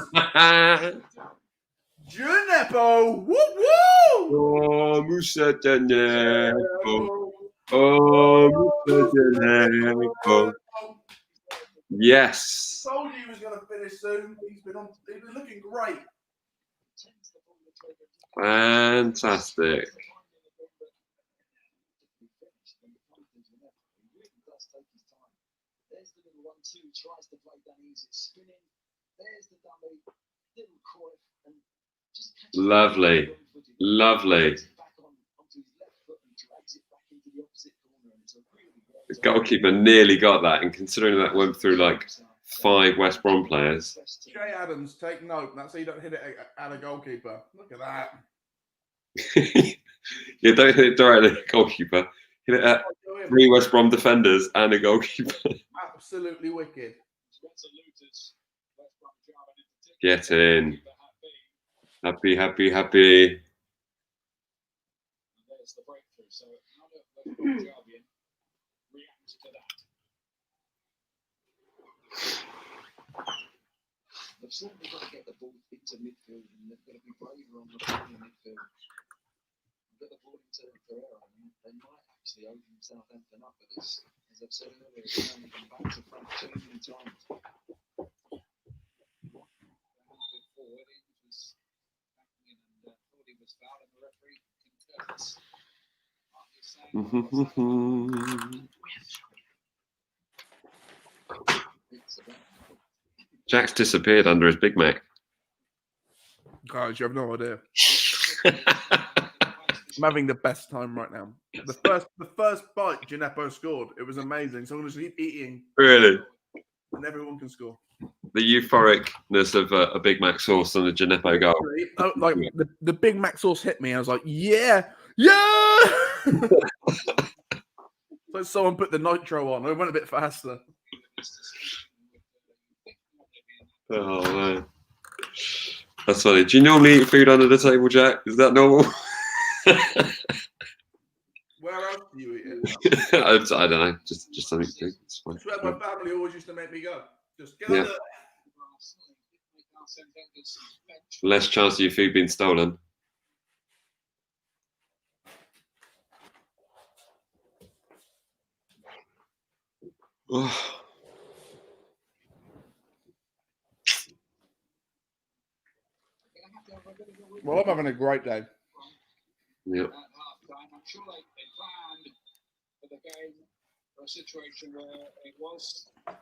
Gineppo! Woo woo! Oh, Musa Gineppo. Oh, Musa Gineppo. Yes. Told you he was going to finish soon. He's been looking great. Fantastic. There's the little 1-2, tries to play down easy, spinning. There's the dummy, little coif, and just catches Lovely. Lovely. back onto his left foot and drags it back into the opposite corner. And it's a really The goalkeeper nearly got that, and considering that went through like 5 West Brom players. Jay Adams, take note. That's how you don't hit it at a goalkeeper. Look at that. Yeah, don't hit it directly at the goalkeeper. Hit it at 3 West Brom defenders and a goalkeeper. Absolutely wicked. Get in. Happy, happy, happy. There's the breakthrough. So another Jarvian reacts to that. They've certainly got to get the ball into midfield, and they've got to be braver on the ball in midfield. Get the ball into Pereira, and they might actually open Southampton up, but as I've said earlier, it's only come back to front too many times. Forward, he was backing in and thought he was fouled, and the referee concurs. Jack's disappeared under his Big Mac. Guys, you have no idea. I'm having the best time right now. The first bite Gineppo scored, it was amazing. So I'm going to keep eating. Really? And everyone can score. The euphoricness of a Big Mac sauce on a Gineppo goal. Like the Big Mac sauce hit me. I was like, yeah, yeah. So someone put the nitro on. I went a bit faster. Oh man, that's funny. Do you normally eat food under the table, Jack? Is that normal? Where else do you eat it? I don't know. Just something to do. It's fine. That's where my family always used to make me go. Just get Yeah. under. Less chance of your food being stolen. Oh. Well, I'm having a great day. Yep. At half-time, I'm sure they planned for the game for a situation where it was 0-0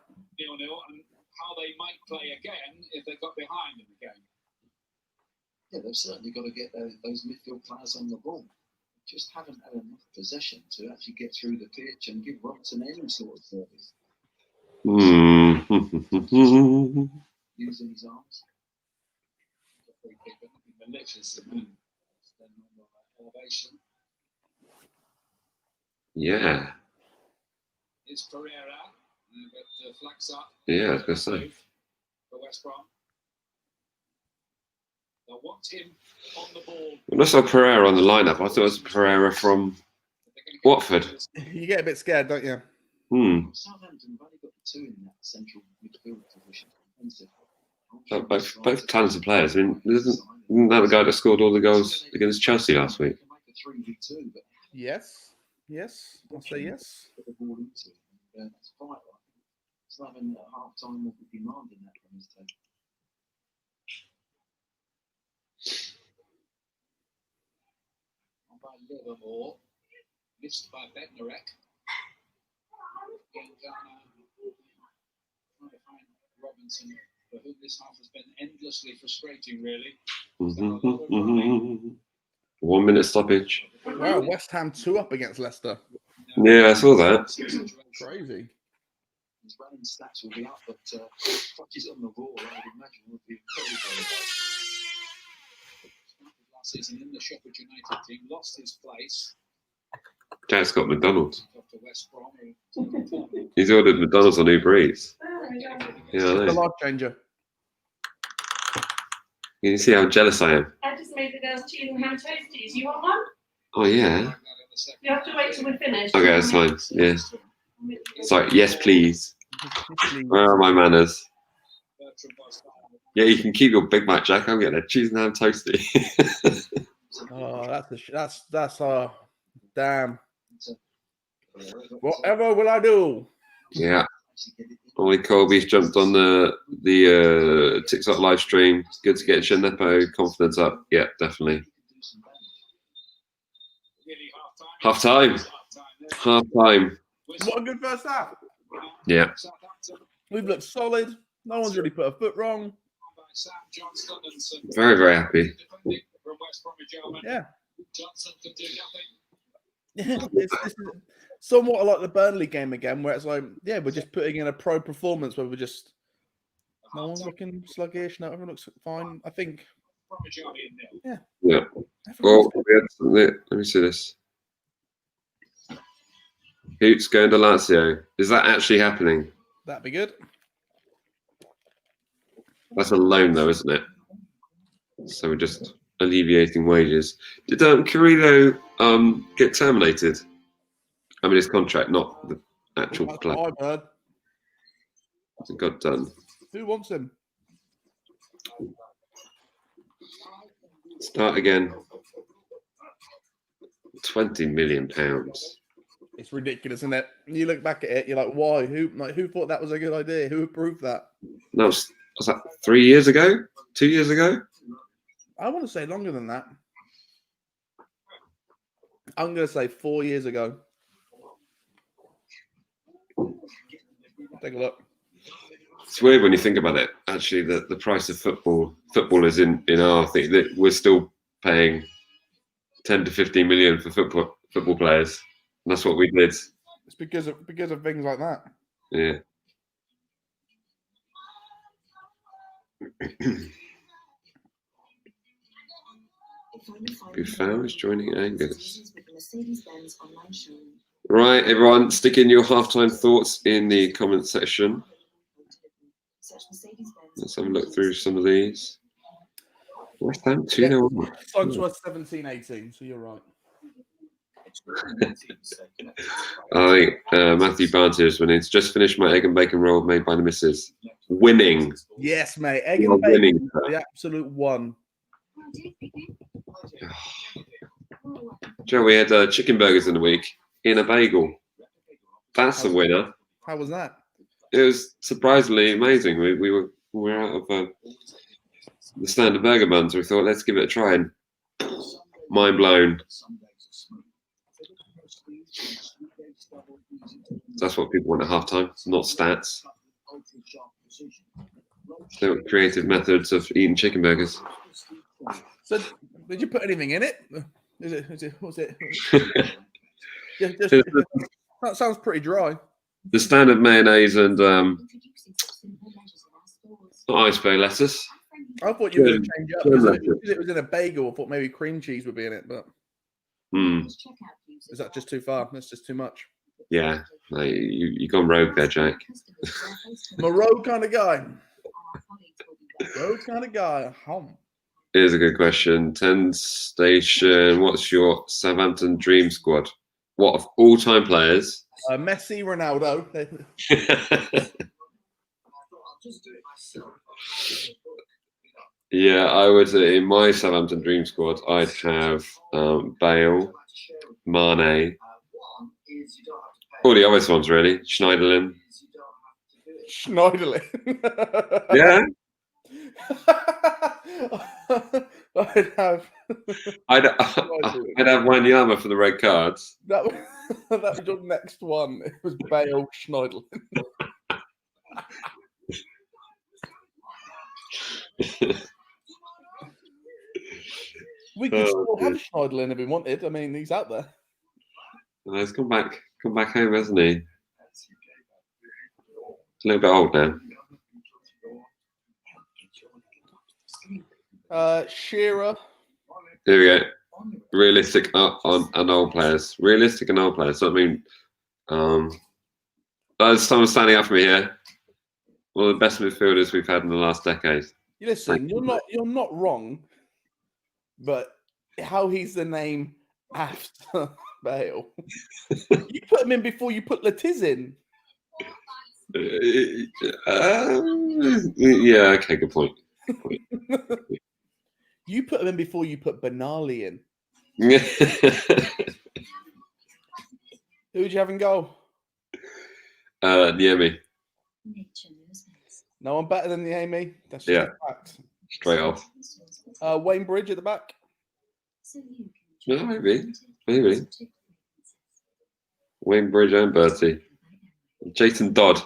and how they might play again if they got behind in the game. Yeah, they've certainly got to get those midfield players on the ball. Just haven't had enough possession to actually get through the pitch and give Robertson any sort of service. Using his arms. Malicious measures the moon. Then elevation. Yeah. It's Pereira, but flags up. Yeah, I was going to say. For West Brom. They'll want him on the ball. When I saw Pereira on the lineup, I thought it was Pereira from Watford. You get a bit scared, don't you? Southampton have only got the two in that central midfield position. Both talented players. I mean, isn't that the guy that scored all the goals against Chelsea last week? Yes. Yes. I'll say yes. Slaven at half time will be demanding that from his team. On by Livermore, missed by Bednarek. Trying to find Robinson, for whom this half has been endlessly frustrating, really. 1 minute stoppage. Wow, West Ham 2 up against Leicester. Yeah, I saw that. Crazy. His running stats will be up, but touches on the ball, I would imagine, would be very, very low. Last season in the Sheffield United team, lost his place. Jack's got McDonald's. After West Brom. He's ordered McDonald's on Uber Eats. Yeah, I It's a know. life changer. You can see how jealous I am. I just made the girls cheese and ham toasties. You want one? Oh, yeah. You have to wait till we're finished. Okay, that's fine. Yeah. Sorry, yes, please. Where are my manners? Yeah, you can keep your Big Mac, Jack. I'm getting a cheese and ham toasty. Oh, that's damn. Whatever will I do? Yeah. Ollie Colby's jumped on the TikTok live stream. Good to get Shanepo confidence up. Yeah, definitely. Half time. Half time. What a good first half. Yeah. We've looked solid. No one's really put a foot wrong. Very, very happy. Yeah. Johnson could do nothing. Yeah, this is somewhat like the Burnley game again, where it's like, yeah, we're just putting in a pro performance where we're just no one's looking sluggish. No, everyone looks fine. I think. Yeah. Yeah. Well, let me see this. Hoots going to Lazio. Is that actually happening? That'd be good. That's a loan, though, isn't it? So we're just alleviating wages. Did Carrillo get terminated? I mean, his contract, not the actual That's player. what I've heard. It got done. Who wants him? Start again. £20 million. It's ridiculous, isn't it? You look back at it, you're like, why? Who thought that was a good idea? Who approved that? No, was that 3 years ago? 2 years ago? I want to say longer than that. I'm going to say 4 years ago. Take a look. It's weird when you think about it. Actually, the price of footballers in our thing, that we're still paying 10 to 15 million for football players. And that's what we did. It's because of things like that. Yeah. Buffon is joining Angus. Right, everyone, stick in your halftime thoughts in the comment section. Let's have a look through some of these. West Ham 2-0. Songs were 17-18, so you're right. I think Matthew Barnes when it's just finished my egg and bacon roll made by the missus. Winning. Yes, mate. Egg You're and bacon, winning. the absolute one. Joe, we had chicken burgers in the week in a bagel. That's a winner. How was that? It was surprisingly amazing. We were out of the standard burger buns. We thought, let's give it a try. And mind blown. That's what people want at halftime, not stats. So creative methods of eating chicken burgers. So, did you put anything in it? Was it? That sounds pretty dry. The standard mayonnaise and iceberg lettuce. I thought you were going to change it up. Because Good. if it was in a bagel, I thought maybe cream cheese would be in it, but is that just too far? That's just too much. Yeah, like, you gone rogue there, Jack. I'm a road kind of guy. Road kind of guy. Here's a good question. 10 Station, what's your Southampton dream squad? What, of all-time players? Messi, Ronaldo. Yeah, I would, in my Southampton dream squad, I'd have Bale, Mane, all the obvious ones, really. Schneiderlin. Schneiderlin. Yeah. I'd have Wanyama for the red cards. that was your next one. It was Bale, Schneiderlin. We could still have Schneiderlin if we wanted. I mean, he's out there. He's come back home, hasn't he? He's a little bit old now. Shearer. Here we go. Realistic and old players. Realistic and old players. So, I mean, there's someone standing up for me here. One of the best midfielders we've had in the last decade. Listen, you're not wrong, but how he's the name after Bale? You put him in before you put Latiz in. Yeah. Okay. Good point. You put him in before you put Benali in. Who would you have in goal? Niemi. No one better than the Amy. That's Yeah. just facts. Straight off. Wayne Bridge at the back. No, maybe. Wayne Bridge and Bertie. Jason Dodd.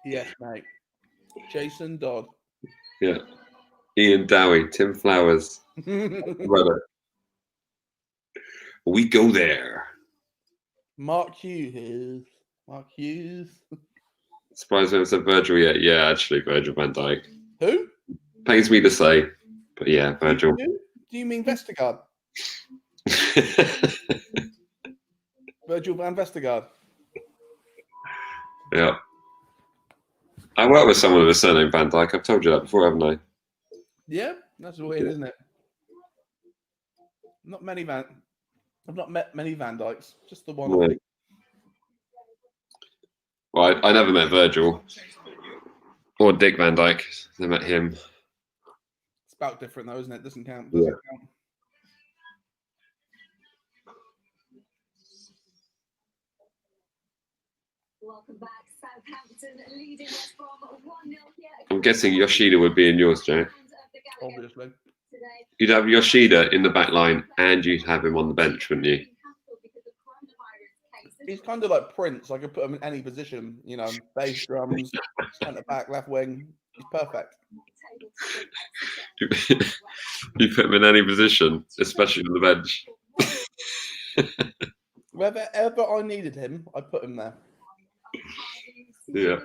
Yes, mate. Jason Dodd. Yeah. Ian Dowie, Tim Flowers. Brother. We go there. Mark Hughes. Surprised we haven't said Virgil yet. Yeah, actually, Virgil van Dijk. Who? Pains me to say, but yeah, Virgil. Who? Do you mean Vestergaard? Virgil van Vestergaard. Yeah. I work with someone with a surname Van Dijk. I've told you that before, haven't I? Yeah, that's weird, isn't it? I've not met many Van Dykes. Just the one. Right. Well, I never met Virgil or Dick Van Dijk. I met him. It's about different though, isn't it? Doesn't count. Yeah. Count. Welcome back, Southampton leading West Brom 1-0 here. I'm guessing Yoshida would be in yours, Jack. Obviously. You'd have Yoshida in the back line and you'd have him on the bench, wouldn't you? He's kind of like Prince. I could put him in any position. You know, bass drums, centre back, left wing. He's perfect. You put him in any position, especially on the bench. Wherever ever I needed him, I put him there. Yeah.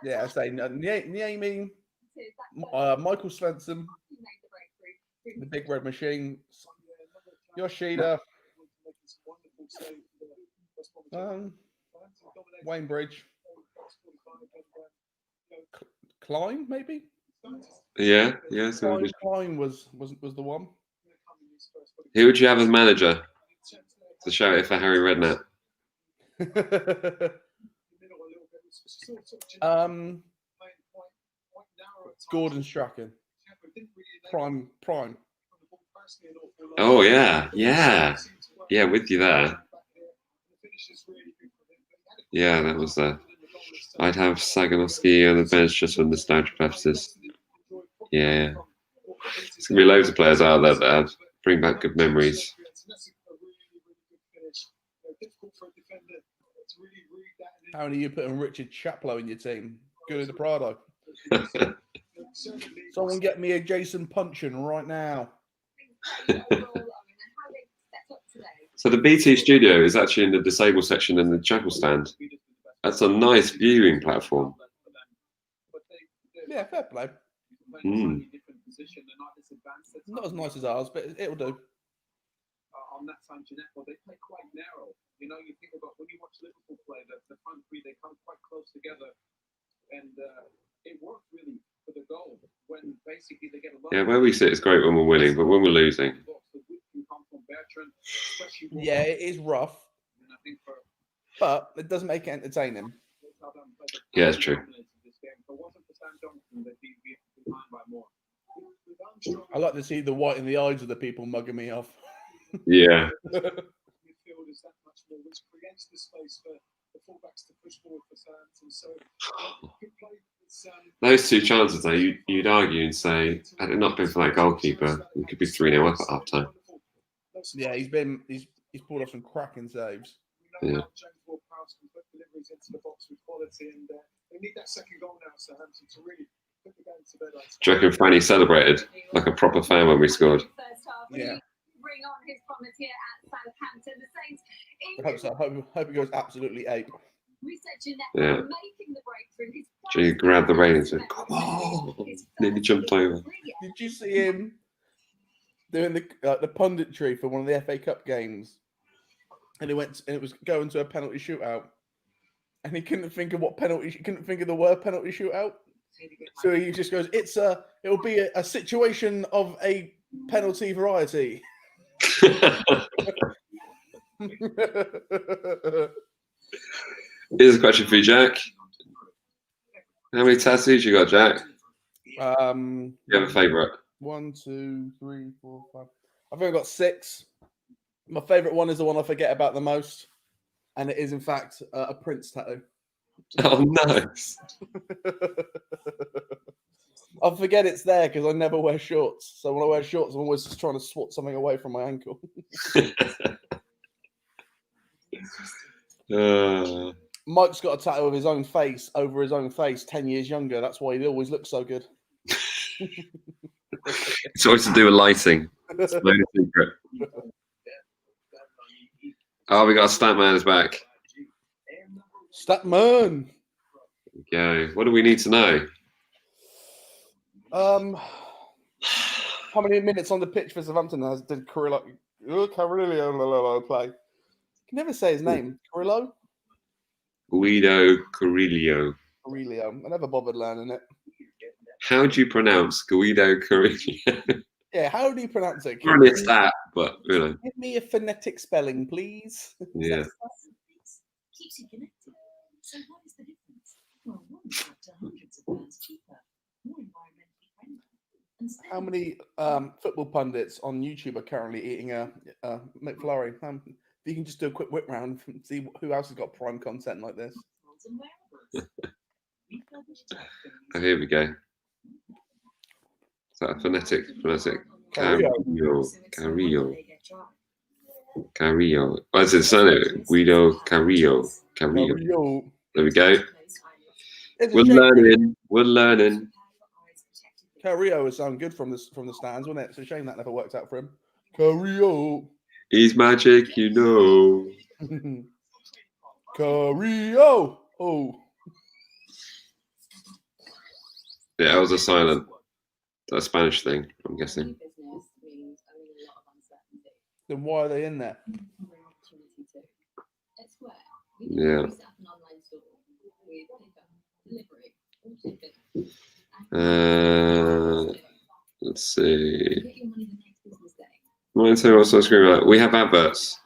Yeah, I say Niemi, Michael Svensson, the Big Red Machine, Yoshida, Wayne Bridge, Klein, maybe. Yeah. So Klein was the one. who would you have as manager to shout it for Harry Redknapp? Gordon Strachan. Prime. Oh yeah, with you there. Yeah, that was I'd have Saganowski on the bench just for nostalgia purposes. Yeah, there's gonna be loads of players out there that bring back good memories. How many are you putting Richard Chaplow in your team? Good as the Prado. Someone get me a Jason Punchin right now. So the BT studio is actually in the disabled section in the chapel stand. That's a nice viewing platform. Yeah, fair play. Not as nice as ours, but it'll do. On that same Jeanette, they play quite narrow. You know, you think about when you watch Liverpool play, the front three, they come quite close together. And it worked really for the goal when basically they get a lot. Yeah, where we sit is great when we're winning, but when we're losing. Yeah, it is rough, but it doesn't make it entertaining. Yeah, it's true. I like to see the white in the eyes of the people mugging me off. Yeah. Midfield is that much more, which creates the space for the fullbacks to push forward for Southampton. So Those two chances, though, you'd argue and say, had it not been for that goalkeeper, we could be 3-0 up at half time. Yeah, he's pulled off some cracking saves. Yeah. They need that second goal now, Southampton, to really put the game to bed. Do you reckon Fanny celebrated like a proper fan when we scored? Yeah. Bring on his promise here at Southampton. The Saints. I hope so. I hope it goes absolutely ape. We said Jeanette Yeah. making the breakthrough. She grabbed the rein and said, "Come on!" Nearly jumped over. Did you see him doing the punditry for one of the FA Cup games? And it was going to a penalty shootout, and he couldn't think of what penalty. He couldn't think of the word penalty shootout. So he just goes, "It'll be a situation of a penalty variety." Here's a question for you, Jack. How many tattoos you got, Jack? You have a favourite? 1, 2, 3, 4, 5. I think I've got 6. My favourite one is the one I forget about the most, and it is in fact a Prince tattoo. Oh, nice. I forget it's there because I never wear shorts. So when I wear shorts, I'm always just trying to swat something away from my ankle. Mike's got a tattoo of his own face over his own face, 10 years younger. That's why he always looks so good. It's always to do with lighting. It's no secret. Oh, we got a Statman's back. Statman. Go. What do we need to know? How many minutes on the pitch for Southampton did Carrillo play? I can never say his name. Carrillo? Guido Carrillo. Carrillo. I never bothered learning it. How do you pronounce Guido Carrillo? Yeah, how do you pronounce it? Probably it's that, but you know. Give me a phonetic spelling, please. Yeah. Keeps you connected. So what is the difference? Well, one's up to hundreds of pounds cheaper, more environmentally friendly. And How many football pundits on YouTube are currently eating a McFlurry? If you can just do a quick whip round and see who else has got prime content like this. Oh, here we go. Is that a phonetic? Carrillo. Carrillo. What is it? Son? Guido Carrillo. Carrillo. There we go. It's a We're shame. learning. We're learning. Carrillo would sound good from the stands, wouldn't it? It's a shame that never worked out for him. Carrillo. He's magic, you know. Carrillo. Oh. Yeah, that was a silent. That Spanish thing, I'm guessing. Then why are they in there? Yeah. Let's see. Mine too. Also screaming like, we have adverts.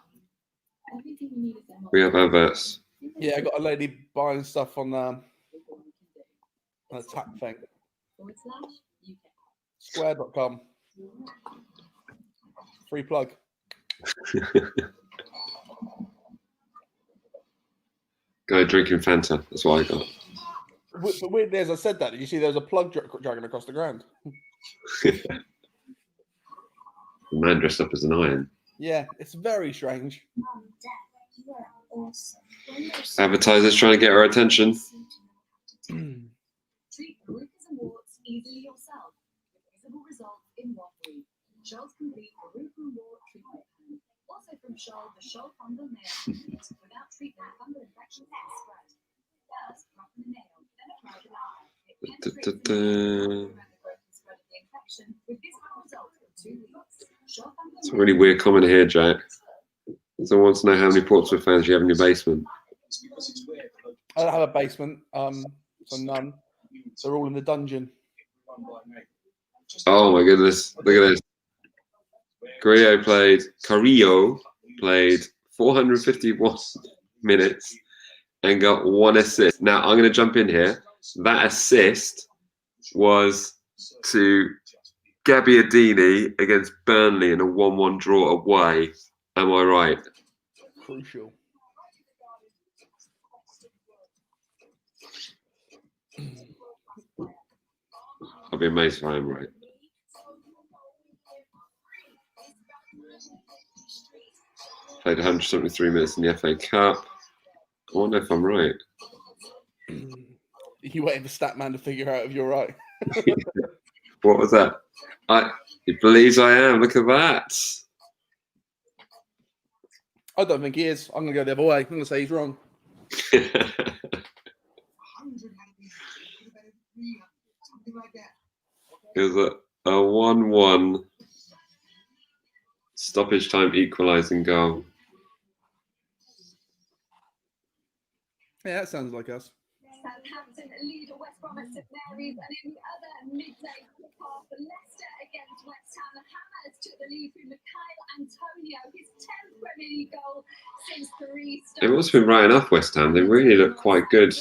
We have adverts. Yeah, I got a lady buying stuff on a tap thing. Square.com. Free plug. Guy drinking Fanta. That's what I got. But weirdly, as I said that, did you see there was a plug dragging across the ground? The man dressed up as an iron. Yeah, it's very strange. Advertisers trying to get our attention. Treat Peruca's Awards easily yourself with visible results in 1 week. Scholl's complete Peruca Award treatment plan. Also from Scholl, the Scholl fungal nail without treatment fungal infections can spread. First, roughen the nail, then apply the lye. It Da, da, penetrates the nail, da. prevent the growth and spread of the infection. With this will result in 2 weeks. It's a really weird comment here, Jack. Someone wants to know how many Portsmouth fans you have in your basement. It's because it's weird. But I don't have a basement, so none. They're all in the dungeon. run by me. Oh my goodness! Look at this. Carrillo played 451 minutes and got 1 assist. Now I'm going to jump in here. That assist was to Gabbiadini against Burnley in a 1-1 draw away. Am I right? Crucial. I'll be amazed if I am right. Played 173 minutes in the FA Cup. I wonder if I'm right. You waiting for Statman to figure out if you're right. What was that? He believes I am. Look at that. I don't think he is. I'm going to go the other way. I'm going to say he's wrong. It was a 1-1 stoppage time equalising goal. Yeah, that sounds like us. Southampton lead West Brom at St Mary's, and in the other midday half, Leicester against West Ham. The Hammers took the lead through Mikhail Antonio, his 10th Premier League goal since the restart. It must have been right enough, West Ham. They really look quite good.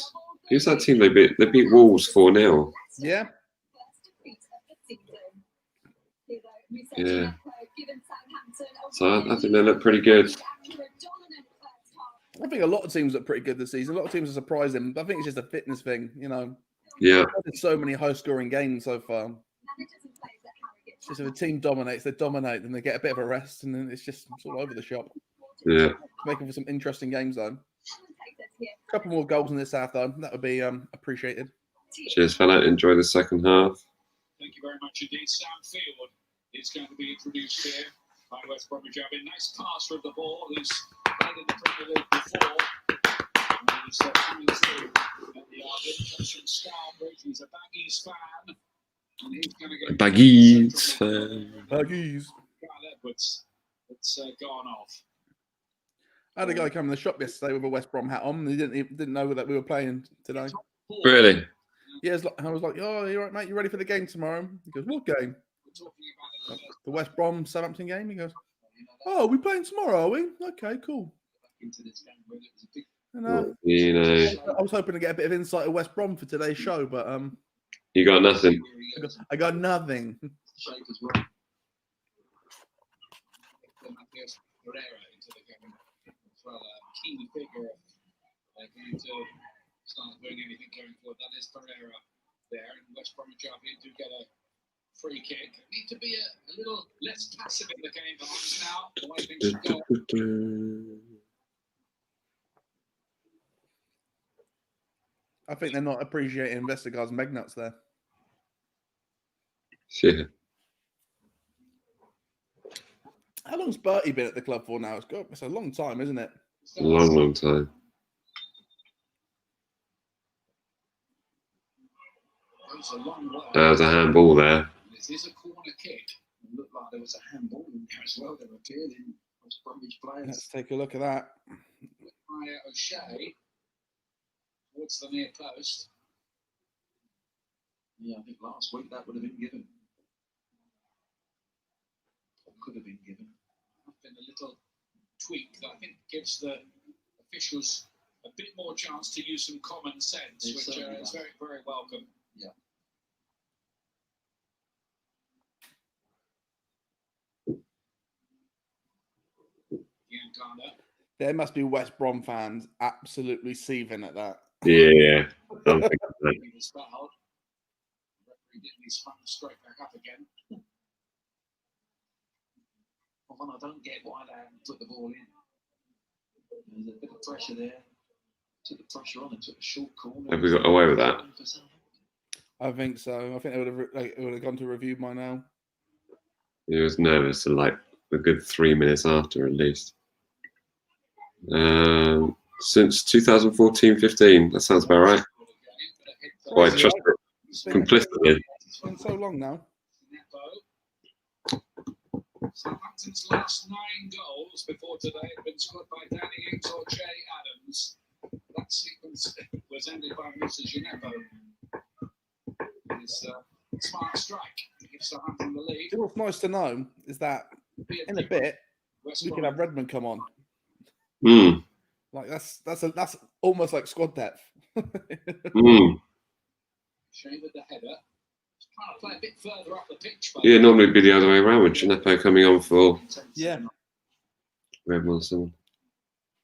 Who's that team they beat? They beat Wolves 4-0. Yeah. Yeah. So I think they look pretty good. I think a lot of teams look pretty good this season. A lot of teams are surprising. I think it's just a fitness thing, you know. Yeah. There's so many high-scoring games so far. It's just if a team dominates, they dominate, then they get a bit of a rest, and then it's all over the shop. Yeah. Making for some interesting games, though. A couple more goals in this half, though. That would be appreciated. Cheers, fella. Enjoy the second half. Thank you very much indeed. Sam Field is going to be introduced here by West Bromwich Albion. Nice passer of the ball, who's played in the Premier League before. And he's coming through at the Albion. Comes from Starbridge. He's a Baggies fan. And he's going to get Baggies fan. Baggies. Carl Edwards. It's gone off. I had a guy come in the shop yesterday with a West Brom hat on. He didn't know that we were playing today. Really? Yeah, I was like, "Oh, you all right, mate? You ready for the game tomorrow?" He goes, "What game?" The West Brom Southampton game. He goes, "Oh, we playing tomorrow, are we? Okay, cool." And, You know, I was hoping to get a bit of insight of West Brom for today's show, but you got nothing. I got nothing. Key figure going to start doing anything going forward. That is Pereira there, and West Bromwich Albion do get a free kick. Need to be a little less passive in the game, perhaps now. The way things should go. I think they're not appreciating Vestergaard's Megnuts there. Yeah. How long's Bertie been at the club for now? It's a long time, isn't it? Long time. There was a handball there. This is a corner kick. It looked like there was a handball in there as well. They were appealing West Bromwich players. Let's take a look at that. Maya O'Shea towards the near post. Yeah, I think last week that would have been given. Or could have been given. Been a little tweak that I think gives the officials a bit more chance to use some common sense, which is very, very welcome. Yeah. There must be West Brom fans absolutely seething at that. Yeah. I'm thinking that. He was fouled. The referee didn't. He spun straight back up again. Well, I don't get why they haven't put the ball in. There's a bit of pressure there. Took the pressure on and took a short corner. Have we got away with that? I think so. I think they would have gone to review by now. He was nervous and like a good 3 minutes after at least. since 2014-15. That sounds about right. Boy, I Crazy, trust right? it complicitly. It's been so long now. Southampton's last 9 goals before today have been scored by Danny Ings or Jay Adams. That sequence was ended by Mr. Gineppo. His smart strike to give Southampton the lead. You know what's nice to know is that in a bit we can have Redmond come on. Mm. Like that's almost like squad depth. Mm. Shame with the header. Trying to play a bit further up the pitch. Yeah, normally it'd be the other way around with Gineppo coming on for Yeah. Redmond.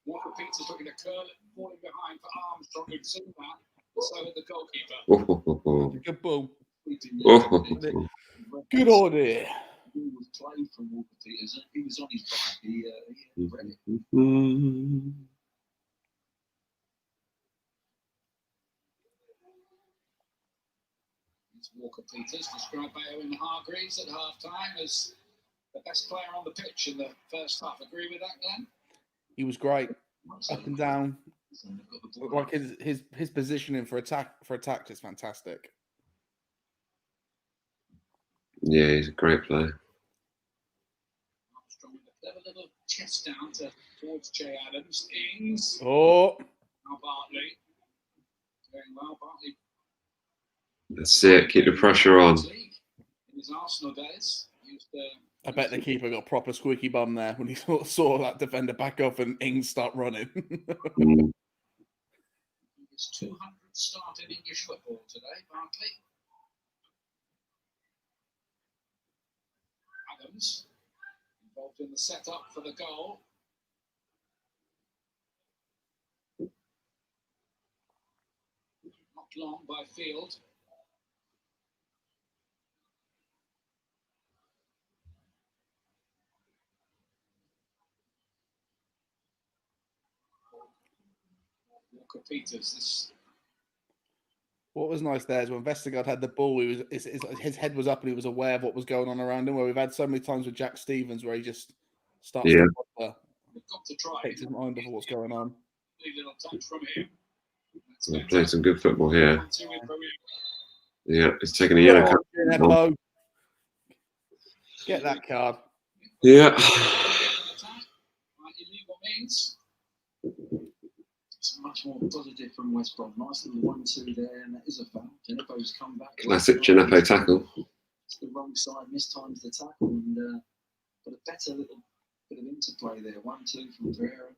Walker Peters looking to curl it, falling behind for Armstrong, who'd seen that. So with the goalkeeper. Good ball. Oh. Good order. He was played from Walker Peters. He was on his back. He read it. Walker Peters described by Owen Hargreaves at half time as the best player on the pitch in the first half. Agree with that, Glenn? He was great, up and down. Like his positioning for attack is fantastic. Yeah, he's a great player. Armstrong with a clever little chest down towards Jay Adams. Ings. Oh, Now Bartley. Going well, Bartley. That's it. Keep the pressure on. In his Arsenal days, used I bet the keeper got proper squeaky bum there when he saw that defender back off and Ings start running. Mm. his 200th start in English football today, Bartley. Adams involved in the setup for the goal. Not long by Field. Walker Peters. What was nice there is when Vestergaard had the ball, his head was up and he was aware of what was going on around him. Where we've had so many times with Jack Stevens where he just starts Yeah. to We've got to try. takes his mind off what's going on. Little touch from him. He's playing some good football here. 1-2 with Peru. Yeah, he's taking a yellow card. Gineppo. Get that card. Yeah. Like illegal means. It's much more positive from West Brom. Nice little 1-2 there, and that is a foul. Gineppo's come back. Classic Gineppo tackle. It's the wrong side, mistimes the tackle, and but a better little bit of interplay there. 1-2 from Pereira.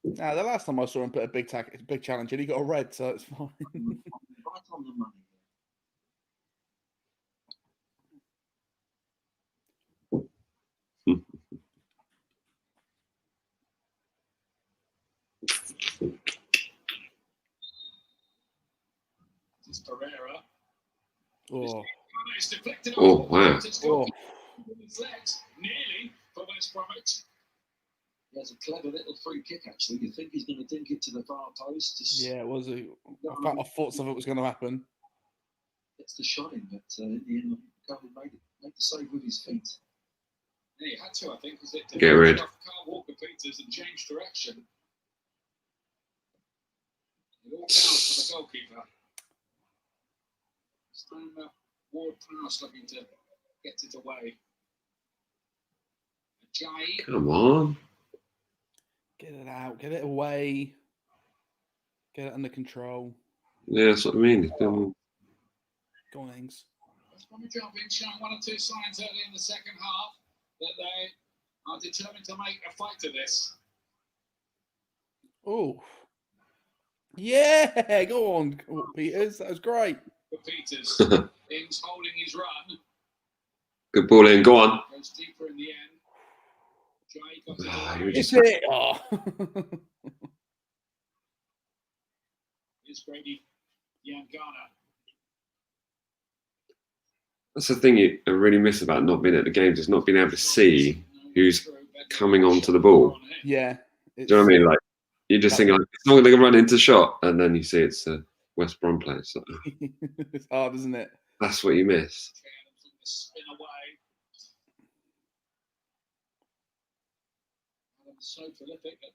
Now, the last time I saw him put a big challenge in, he got a red, so it's fine. Right on the money. It's Pereira. Oh, It's deflected Oh, off. wow. It's oh. with his legs, nearly for West Bromwich. He has a clever little free kick, actually. You think he's going to dink it to the far post. Just Yeah, it was. I thought something was going to happen. gets the shot in, but in the end, Covey made the save with his feet. Yeah, he had to, I think, because it Get rid. off Carl Walker Peters and changed direction. It all down for the goalkeeper. This time, Ward Prowse looking to get it away. Ajayi. Come on. Get it out. Get it away. Get it under control. Yeah, that's what I mean. He's doing- Go on, Ings. West Bromwich have been showing 1 or 2 signs early in the second half that they are determined to make a fight of this. Oh. Yeah, go on, Peters. That was great. For Peters, Ings holding his run, Good ball in. Go on. goes deeper in the end. Jay got Ah, it you're away. just- It's it. Oh. Here's Grady Yangana. That's the thing I really miss about not being at the games is not being able to see who's coming onto the ball. Yeah. Do you know what I mean? Like, you just think, like, it's not going to run into shot, and then you see it's a West Brom player. So It's hard, isn't it? that's what you miss. Jay Adams looking to spin away. Adams so prolific at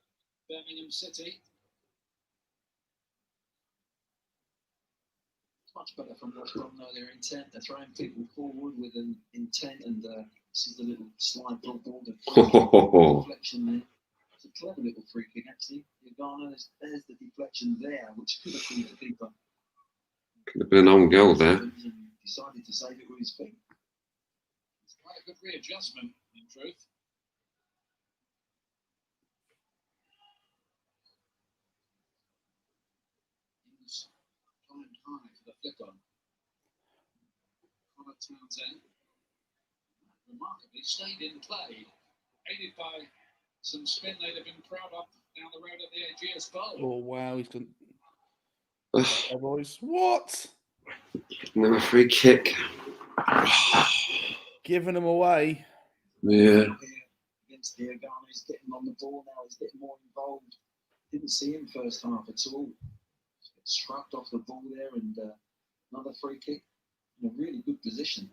Birmingham City. Much better from West Brom, though. Their intent, they're throwing people forward with an intent, and this is the little slide ball, the deflection there. It's a clever little free kick, actually. Ghana, there's the deflection there, which could have been the keeper. Could have been an own goal there. And decided to save it with his feet. It's quite a good readjustment, in truth. He's climbed high for the flick on. Connor Townsend remarkably stayed in play, aided by some spin they'd have been proud of down the road at the Aegeus Bowl. Oh wow, he's done. Hey, boys, what? Another free kick. Giving them away. Yeah. Against the Ghana, he's getting on the ball now. He's getting more involved. Didn't see him first half at all. Shrugged off the ball there, and another free kick in a really good position.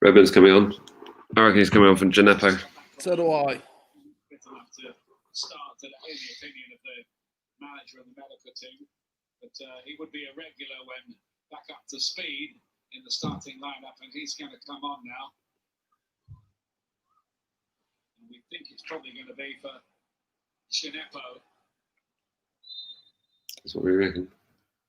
Redmond's coming on. I reckon he's coming on from Gineppo. So do I. Fit enough to start today, in the opinion of the manager and the medical team. But he would be a regular when back up to speed in the starting lineup, and he's going to come on now. And we think it's probably going to be for Gineppo. That's what we reckon.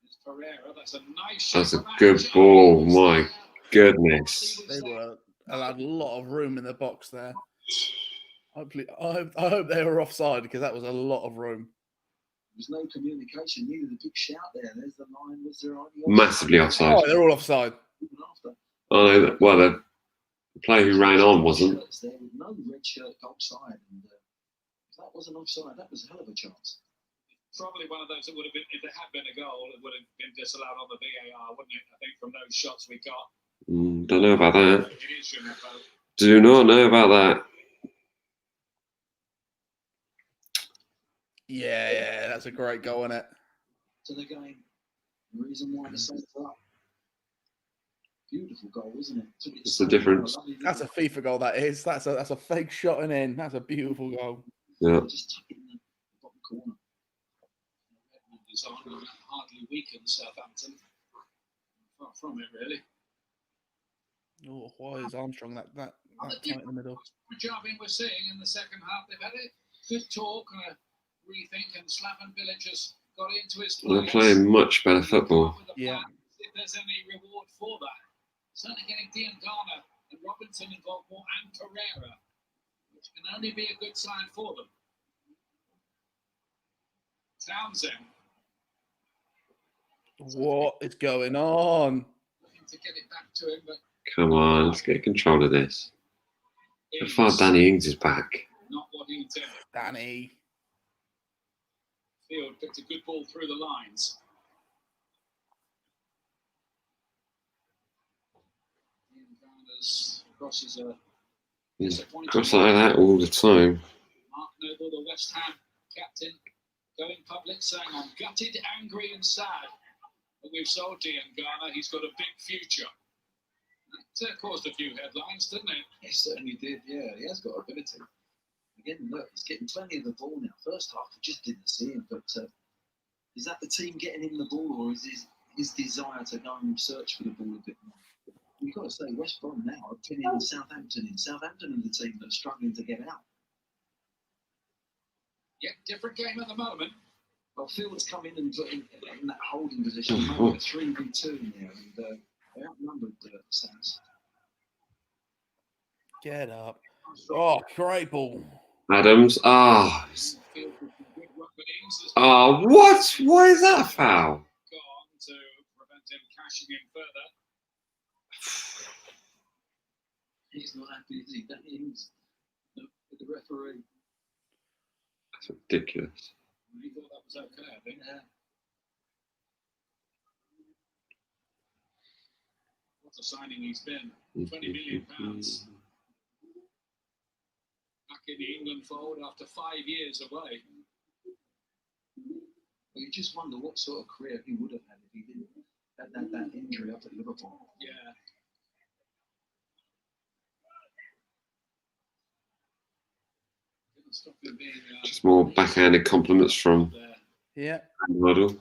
It's Pereira. That's a nice That's a shot from good James. ball. My goodness. They were allowed a lot of room in the box there. Hopefully, I hope they were offside because that was a lot of room. There was no communication, neither the big shout there. There's the line. Was there any Massively offside. Oh, they're all offside. Even after. Oh, no, well, the player who ran on wasn't. There with no red shirt outside, and if that wasn't offside, that was a hell of a chance. Probably one of those that would have been, if there had been a goal, it would have been disallowed on the VAR, wouldn't it? I think from those shots we got. Don't know about that. It is Gineppo. Do not know about that. Yeah, that's a great goal, isn't it? To the game. The reason why the Saints are up. Beautiful goal, isn't it? What's the difference? That's a FIFA goal. That is. That's a fake shot and in. That's a beautiful goal. Yeah. Just tuck it in the bottom corner. Redmond is on, and that hardly weakens Southampton. Far from it, really. Oh, why is Armstrong that tight in the middle? Jabbing we're seeing in the second half. They've had a good talk and a rethink, and Slaven Village has got into his They're players. playing much better football. Yeah. If there's any reward for that. Certainly getting Dian Garner and Robinson involved more, and Pereira, which can only be a good sign for them. Townsend What is going on? looking to get it back to him, but Come on, let's get control of this. So it far, was Danny Ings is back. not what he intended. Danny. Field picked a good ball through the lines. Dian Garner's crosses are He's disappointing. cross like that all the time. Mark Noble, the West Ham captain, going public saying, "I'm gutted, angry and sad that we've sold Dian Garner. He's got a big future." That caused a few headlines, didn't it? He certainly did, yeah. He has got ability. Again, look, he's getting plenty of the ball now. First half, we just didn't see him. But is that the team getting him the ball, or is his desire to go and search for the ball a bit more? You've got to say, West Brom now are pinning Southampton in. Southampton are the team that's struggling to get out. Yeah, different game at the moment. Well, Field's come in and put in that holding position, maybe a 3v2 in there, and they outnumbered South. Get up. Oh, great ball. Adams. Ah. Field with some good work with Ings has Oh, what? Why is that a foul? gone to prevent him cashing in further. He's not happy, is he? That is with the referee. That's ridiculous. He thought that was okay, I think. Yeah. What a signing he's been. £20 million. Back in the England fold after 5 years away. Well, you just wonder what sort of career he would have had if he didn't have that injury up at Liverpool. Yeah. Didn't stop him being Just more backhanded compliments from there. Yeah. Model.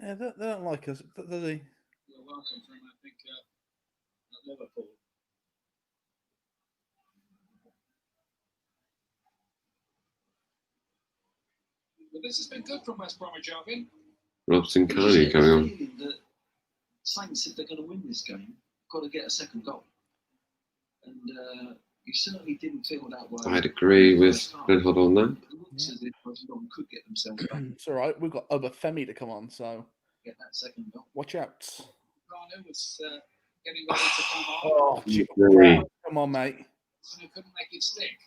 Yeah, they don't like us, do they? You're welcome from, I think, at Liverpool. But this has been good from West Bromwich Albion. Robson You Carney just get going the on. feeling that Saints, if they're going to win this game, got to get a second goal. And you certainly didn't feel that way. I'd agree in the with first half. Ben Hodd on that. It looks as if West Brom could get themselves back and It's all right. We've got Femi to come on, so get that second goal. watch out. Rano was getting ready to come on. Oh, gee, Very- come on, mate. So couldn't make it stick.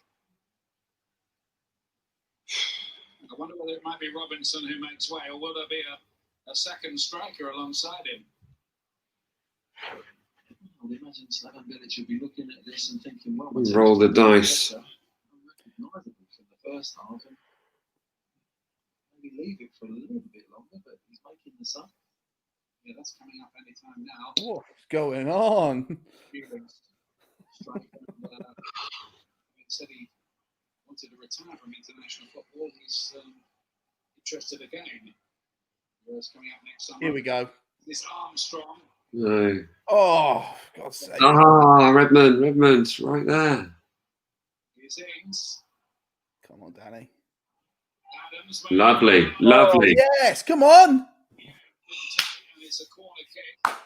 I wonder whether it might be Robinson who makes way, or will there be a second striker alongside him? I would imagine Slaven Bilic will be looking at this and thinking, well, Roll the dice. Unrecognisable for the first half, and maybe leave it for a little bit longer, but he's making the sub. Yeah, that's coming up any time now. What's going on? Felix striker. He said he wanted to retire from international football. He's interested again. Where's coming up next summer? Here we go. This Armstrong. No. Oh, for God's sake. Ah, Redmond's right there. Here's Ings. Come on, Danny. Adams. Lovely, Oh, lovely. yes, come on. And it's a corner kick.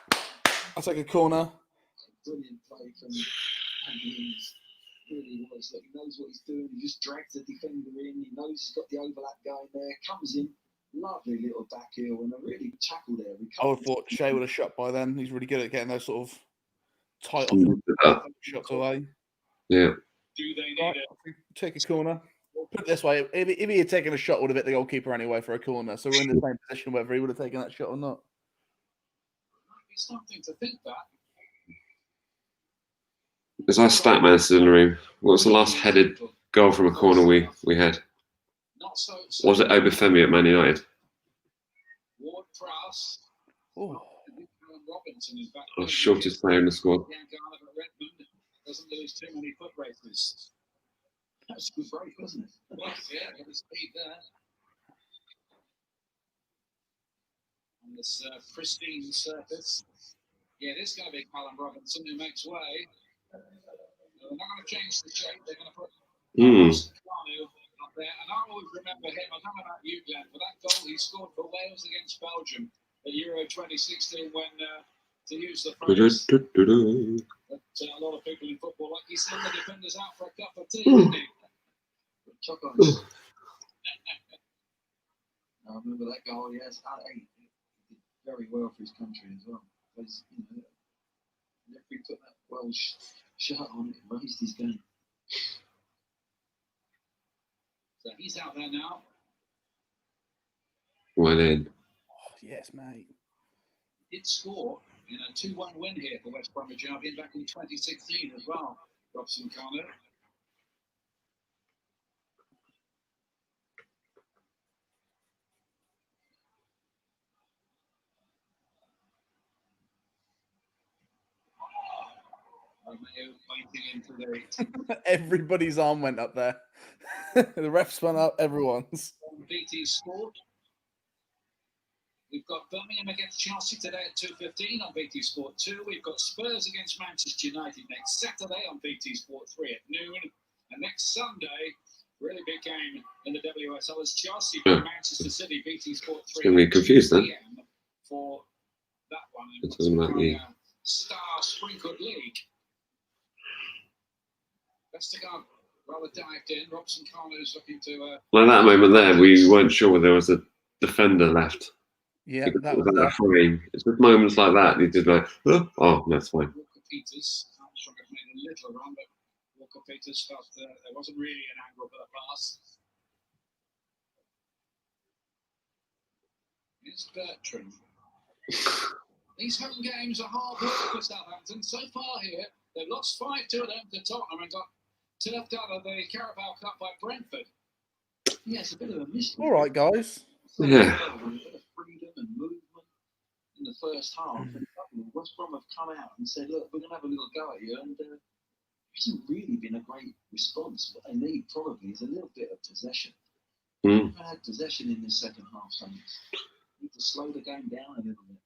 I'll take a corner. Brilliant play from Andy Ings. Really was. Look, he knows what he's doing. He just drags the defender in. He knows he's got the overlap going there. Comes in. Lovely little back heel and a really tackle there. I would have thought Shea would have shot by then. He's really good at getting those sort of tight shots away. Yeah. Do they need Right, it? take a corner. Put it this way, if he had taken a shot, would have hit the goalkeeper anyway for a corner. So we're in the same position whether he would have taken that shot or not. Might be something to think that. There's our stat man still in the room. What was the last headed goal from a corner we had? Not so. Was it Obafemi at Man United? Ward Prowse. Oh, Robinson, in fact. Our shortest player in the squad. Ian Garner at Redmond doesn't lose too many foot races. That's a good break, wasn't it? Yeah, got the speed there. On this pristine surface. Yeah, it is going to be Callum Robinson who makes way. They're not going to change the shape. They're going to put Kanu up there. And I always remember him. I don't know about you, Glenn, for that goal he scored for Wales against Belgium at Euro 2016 when, to use the phrase that a lot of people in football like, he sent the defenders out for a cup of tea, didn't he? Chuck on. I remember that goal, yes. He did very well for his country as well. Because, you know, if he put that Welsh shirt on, it raised his game. So he's out there now. Went in. oh yes, mate. Did score in a 2-1 win here for West Bromwich Albion back in 2016 as well. Robson Carno. Romeo pointing into the Everybody's arm went up there. The ref spun up everyone's. BT Sport. We've got Birmingham against Chelsea today at 2:15 on BT Sport 2. We've got Spurs against Manchester United next Saturday on BT Sport 3 at noon. And next Sunday, really big game in the WSL is Chelsea v Manchester City, BT Sport 3. Gonna be confused then. PM for that one. It doesn't matter. Star Sprinkled League. Vestergaard rather dived in. Robson Carno's looking to. Like that moment there, we weren't sure whether there was a defender left. Yeah, Because that it was was that that. frame. It's with moments like that, you did like, oh, that's fine. Walker Peters. Armstrong had made a little run, but Walker Peters felt there wasn't really an angle for the pass. Here's Bertrand. These home games are hard work for Southampton. So far here, they've lost 5-2 at home to Tottenham and got turfed out of the Carabao Cup by Brentford. Yeah, it's a bit of a mystery. All right, guys. Yeah. A bit of freedom and movement in the first half. And West Brom have come out and said, look, we're going to have a little go at you. And it hasn't really been a great response. What they need probably is a little bit of possession. Mm. We've had possession in this second half, Saints. Need to slow the game down a little bit.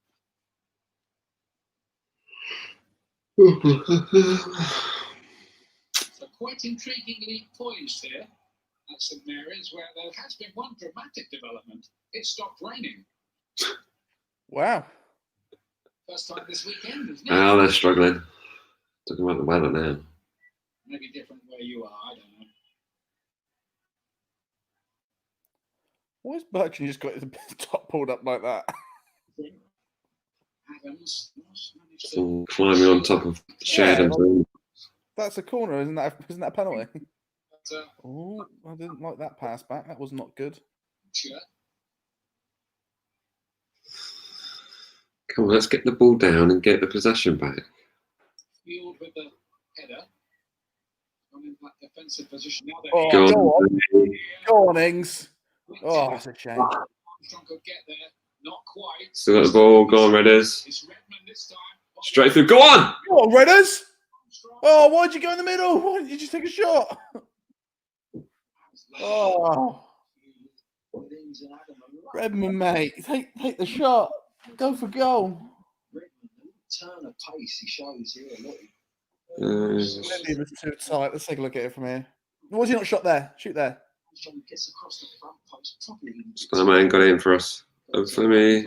So quite intriguingly poised here at St Mary's, where there has been one dramatic development. It stopped raining. Wow. First time this weekend, isn't it? Oh, they're struggling. Talking about the weather now. Maybe different where you are, I don't know. Why has Bertrand just got his top pulled up like that? Adams managed to So climbing on top of Sheridan's room. That's a corner, isn't that a penalty? but, Oh, I didn't like that pass back. That was not good. sure. Come on, let's get the ball down and get the possession back. Field with the header. Gone in that defensive position. Now they're Oh, Go go on. on. Go on, Ings. Oh, that's a shame. Armstrong could get there. Not quite. Still got the ball. Go on, Redders. It's Redmond this time. Straight through. Go on! Go on, Redders. Armstrong. Oh, why'd you go in the middle? Why didn't you just take a shot? Oh, With Ings and Adam, Redmond, mate. Take the shot. Go for goal. Redmond, the turn of pace he shows here. Look, Maybe it was too tight. Let's take a look at it from here. Why was he not shot there? Shoot there. Armstrong gets across the front post properly. Spider-Man got it in for us. Over for me.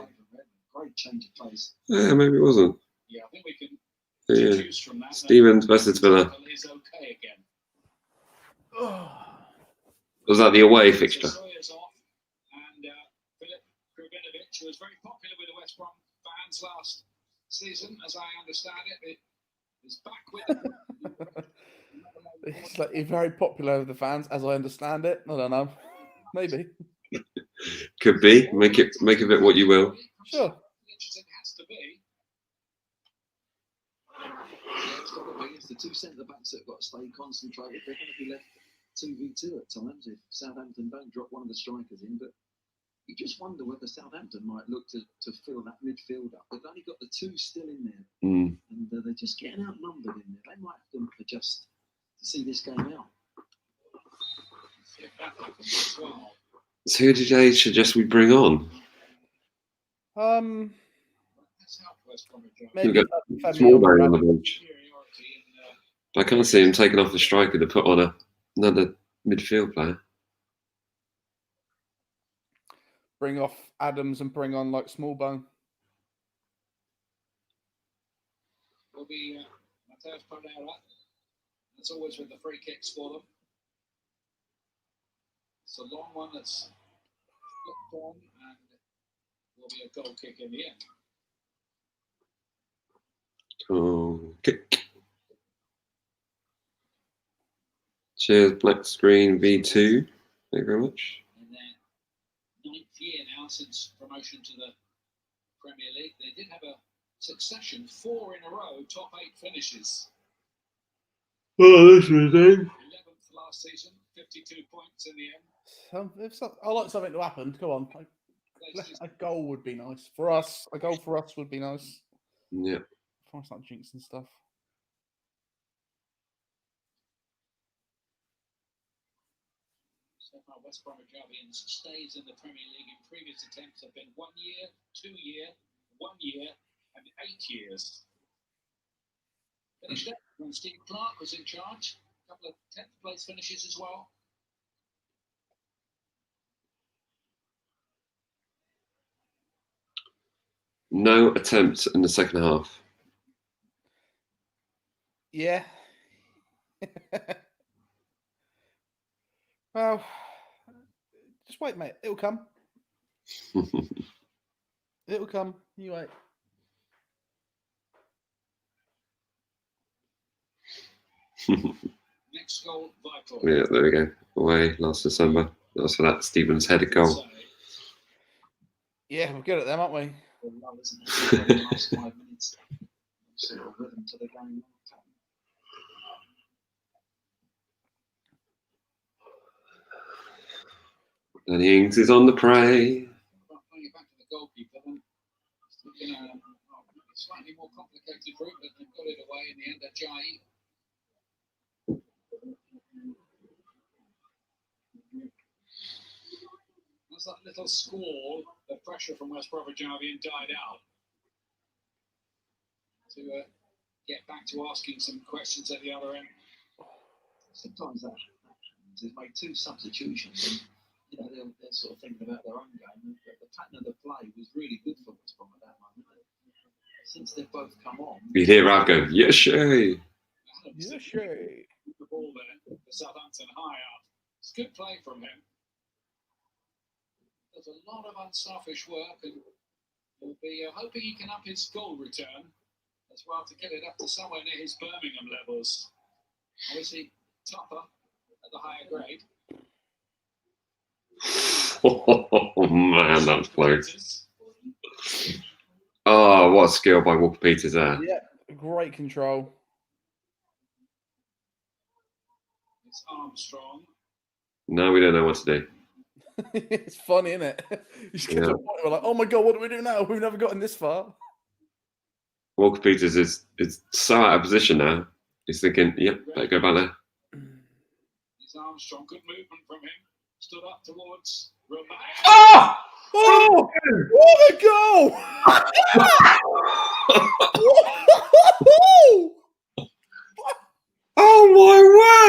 Great change of pace. Yeah, maybe it wasn't. Yeah, I think we can Yeah. deduce from that. Stevens versus Villa. Is okay again. Was that the away fixture? Sawyer's off, and Philip Krivinovic, who was very popular with the West Brom fans last season, as I understand it, is back with them. It's like he's very popular with the fans, as I understand it. I don't know. Maybe. Could be. Make of it what you will. Sure. It has to be. Yeah, it's got to be. It's the two centre backs that have got to stay concentrated. They're going to be left 2v2 at times if Southampton don't drop one of the strikers in. But you just wonder whether Southampton might look to fill that midfield up. They've only got the two still in there, Mm. and they're just getting outnumbered in there. They might have to adjust to see this game out. See if that happens as well. So who did they suggest we bring on? That's how West Bromwich are. Maybe We've got Femi Small on the on right. the bench. Superiority in I can't see him taking off the striker to put on another midfield player. Bring off Adams and bring on like Smallbone. will be Mateus Pereira. That's always with the free kicks for them. It's a long one that's flipped on and will be a goal kick in the end. Oh, kick. Cheers, Black Screen V2. Thank you very much. In their 9th year now since promotion to the Premier League, they did have a succession, 4 in a row, top 8 finishes. Oh, that's the thing. 11th last season, 52 points in the end. I like something to happen. Come on. A goal would be nice. For us, a goal for us would be nice. Yeah. Before I start jinxing stuff. So far, West Bromwich Albion stays in the Premier League. In previous attempts have been 1 year, 2 year, 1 year, and 8 years. Finished it when Steve Clark was in charge. A couple of 10th place finishes as well. No attempts in the second half. Yeah. Well, just wait, mate. It'll come. It'll come. You wait. Next goal, vital. Yeah, there we go. Away last December. That was for that Stevens headed goal. Yeah, we're good at them, aren't we? Well, isn't it? For the last 5 minutes, sort of rhythm to the game. Danny Ings is on the prey. Playing it back to the goalkeeper, then it's looking at a slightly more complicated route, but they've got it away in the end. Ajayi. There's that little squall the pressure from West Bromwich Albion died out. To get back to asking some questions at the other end. Sometimes that happens. They've made 2 substitutions, and they're sort of thinking about their own game. The pattern of the play was really good for West Brom at that moment. Since they've both come on, You hear Ralph going, yes, Shay. Yeah, sure. The ball there for Southampton high up. It's good play from him. There's a lot of unselfish work, and we'll be hoping he can up his goal return as well to get it up to somewhere near his Birmingham levels. Obviously, tougher at the higher grade. Oh, man, that's close. Oh, what a skill by Walker Peters there. Yeah, great control. It's Armstrong. Now we don't know what to do. It's funny, isn't it? You just get to a point where we're like, oh my God, what do we do now? We've never gotten this far. Walker Peters is so out of position now. He's thinking, yep, better go back there. It's Armstrong. Good movement from him. Stood up towards Romeo. Oh! Oh, what a goal! Oh my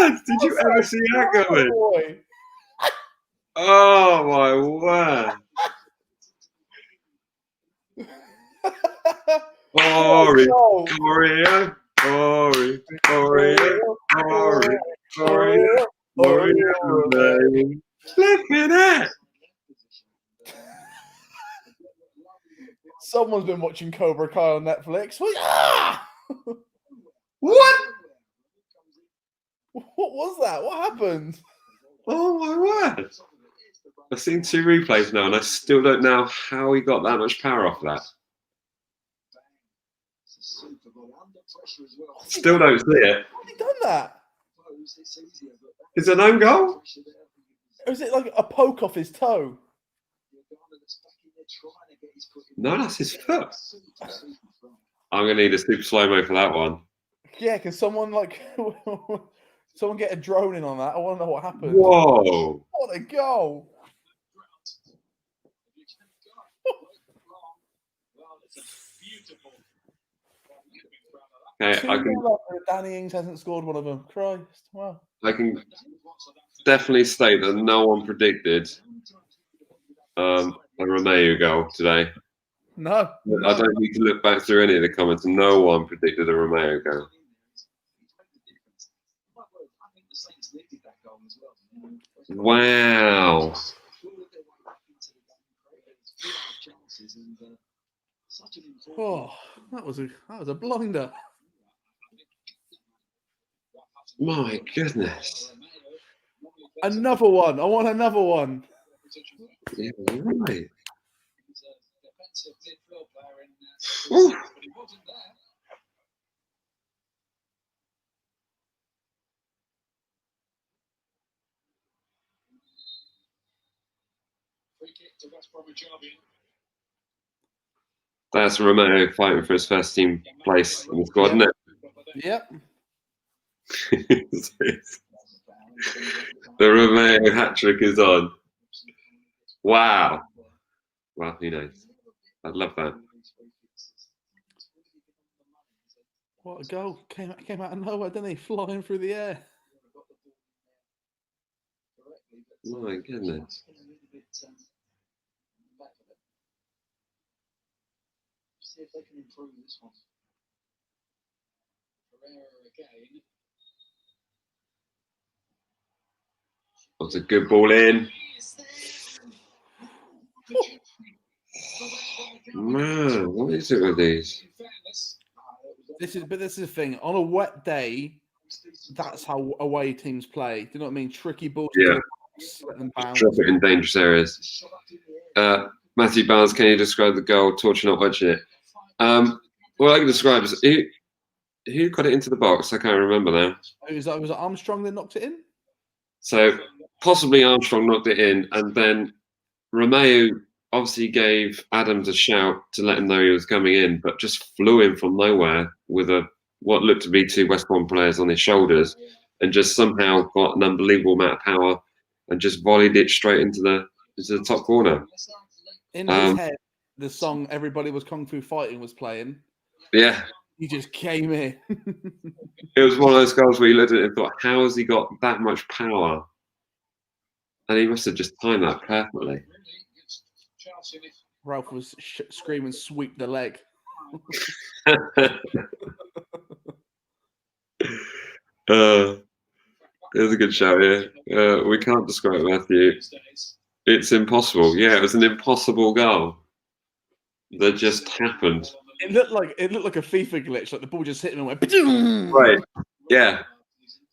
word! Did you ever see that going? Boy. Oh my word! Ori, Oreo, Ori, Oreo, Ori, Oreo, Oreo, flipping it! Someone's been watching Cobra Kai on Netflix. What was that? What happened? Oh my word! I've seen 2 replays now, and I still don't know how he got that much power off that. Still don't see it. How have he done that? Is it an own goal? Or is it like a poke off his toe? No, that's his foot. I'm gonna need a super slow-mo for that one. Yeah, can someone someone get a drone in on that? I want to know what happened. Whoa! What a goal! Okay, I can Danny Ings hasn't scored one of them. Christ! Wow. I can definitely state that no one predicted a Romeo goal today. No. I don't need to look back through any of the comments. No one predicted a Romeo goal. Wow. Oh, that was a blinder. My goodness. Another one. I want another one. Yeah, right. Ooh. Free kick to West Bromwich Albion. That's Romeo fighting for his first team place in the squad, isn't it? Yep. The Romeo hat trick is on. Wow. Well, who knows? I'd love that. What a goal. Came out of nowhere, didn't he? Flying through the air. My goodness. See if they can improve this one. Again. That's a good ball in. Man, what is it with these? This is the thing. On a wet day, that's how away teams play. Do you know what I mean? Tricky balls. Yeah. Let them bounce. Drop it in dangerous areas. Matthew Barnes, can you describe the goal? Torture not watching it. What I can describe is who got it into the box? I can't remember now. Was it Armstrong that knocked it in? So possibly Armstrong knocked it in, and then Romeo obviously gave Adams a shout to let him know he was coming in, but just flew in from nowhere with what looked to be 2 West Brom players on his shoulders, and just somehow got an unbelievable amount of power and just volleyed it straight into the top corner. In his head, the song "Everybody Was Kung Fu Fighting" was playing. Yeah. He just came in. It was one of those goals where you looked at it and thought, how has he got that much power? And he must have just timed that perfectly. Ralph was screaming, "Sweep the leg." There's a good shout here. We can't describe Matthew. It's impossible. Yeah, it was an impossible goal that just happened. It looked like a FIFA glitch. Like the ball just hit him and went. Ba-doom! Right. Yeah.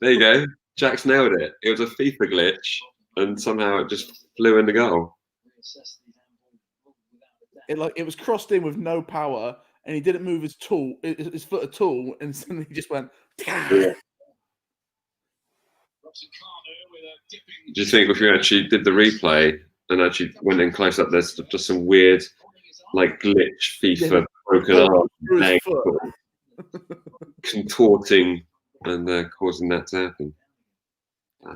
There you go. Jack's nailed it. It was a FIFA glitch, and somehow it just flew in the goal. It was crossed in with no power, and he didn't move his foot at all, and suddenly he just went. Yeah. Do you think if you actually did the replay and actually went in close up, there's just some weird, like glitch FIFA broken arm, leg, contorting and causing that to happen?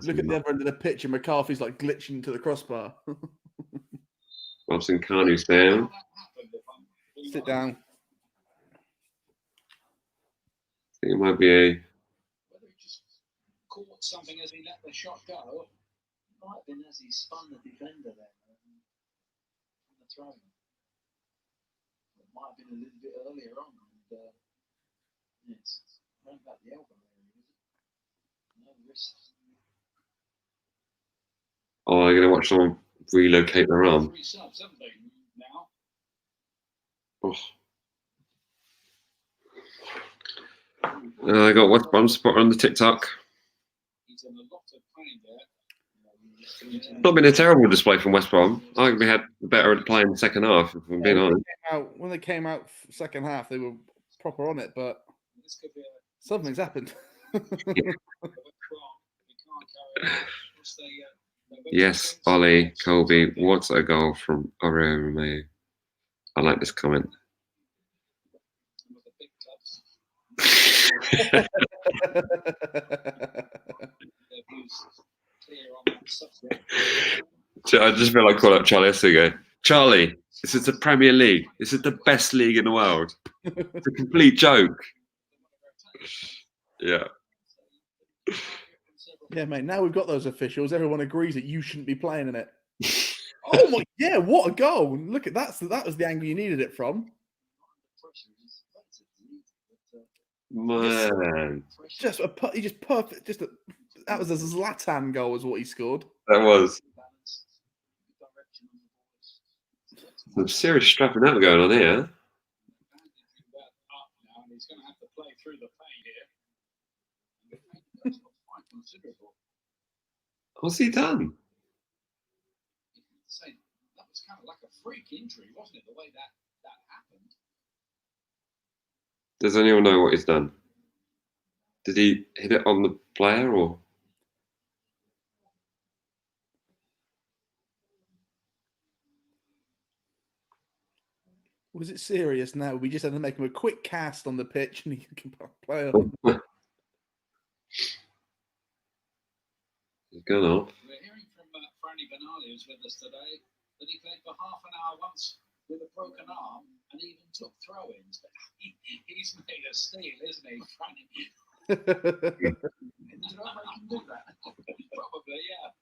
Look at the other end of the pitch, and McCarthy's like glitching to the crossbar. Robson Carney's down. Sit down. I think it might be a. Caught something as he let the shot go. It might have been as he spun the defender there from the throw. It might have been a little bit earlier on. And, yes, around about the elbow area. No wrist. Oh, I'm going to watch someone relocate their arm. Oh. I got West Brom support on the TikTok. Not been a terrible display from West Brom. I think we had better play in the second half, if I'm being honest. When they came out second half, they were proper on it, but something's happened. Yes, Ollie, Colby, what a goal from Oreo Romeo. I like this comment. I just feel like calling up Charlie yesterday. Charlie, this is the Premier League. This is the best league in the world. It's a complete joke. Yeah. Yeah, mate. Now we've got those officials. Everyone agrees that you shouldn't be playing in it. Oh my! Yeah, what a goal! Look at that. So that was the angle you needed it from. Man, he just perfect. That was a Zlatan goal, is what he scored. That was. Some serious strapping up going on here. He's going to have to play through the pain here. What's he done? That was kind of like a freak injury, wasn't it? The way that happened. Does anyone know what he's done? Did he hit it on the player or? Was it serious now? We just had to make him a quick cast on the pitch and he can play on. He's gone off. We're hearing from Franny Benali, who's with us today, that he played for half an hour once with a broken arm and even took throw-ins. But he's made a steal, isn't he, Franny? Do you know if I can do that? Probably, yeah.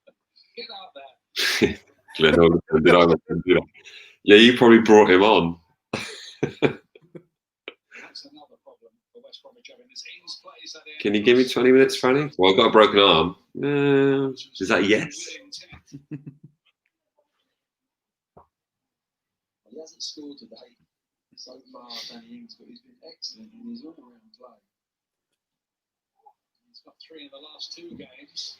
Get out there. Glenn Holden, did I do that? Yeah, you probably brought him on. That's another problem for West Bromwich having this Ings plays that in. Can you give me 20 minutes, Franny? Well, I've got a broken arm. Is that yes? He hasn't scored today so far, Danny Ings, but he's been excellent in his all-around play. He's got 3 in the last 2 games.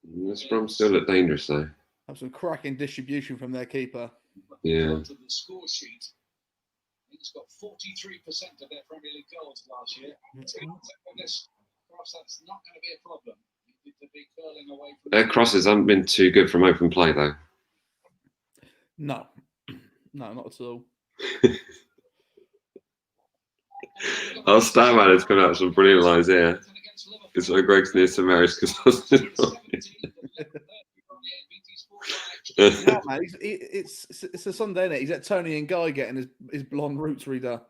West Brom still look dangerous, though. Have some cracking distribution from their keeper. Yeah. To the score sheet. He's got 43% of their Premier League goals last year. This cross, that's not going to be a problem. You need to be curling away from Their crosses haven't been too good from open play, though. No, not at all. Our star man has come out with some brilliant lines here. It's so Greg's near St Mary's because I was Yeah, man, it's a Sunday, isn't it? He's at Tony and Guy getting his blonde roots redone.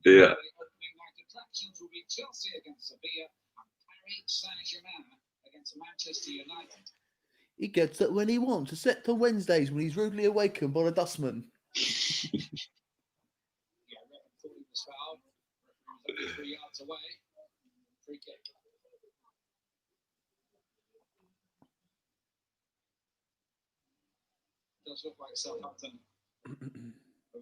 Yeah. Opening night attractions will be Chelsea against Sevilla and Paris Saint-Germain against Manchester United. He gets it when he wants, except for Wednesdays when he's rudely awakened by a dustman. Yeah, Reverend thought he was fouled. Referee was only 3 yards away. Free kick. Does look like Southampton have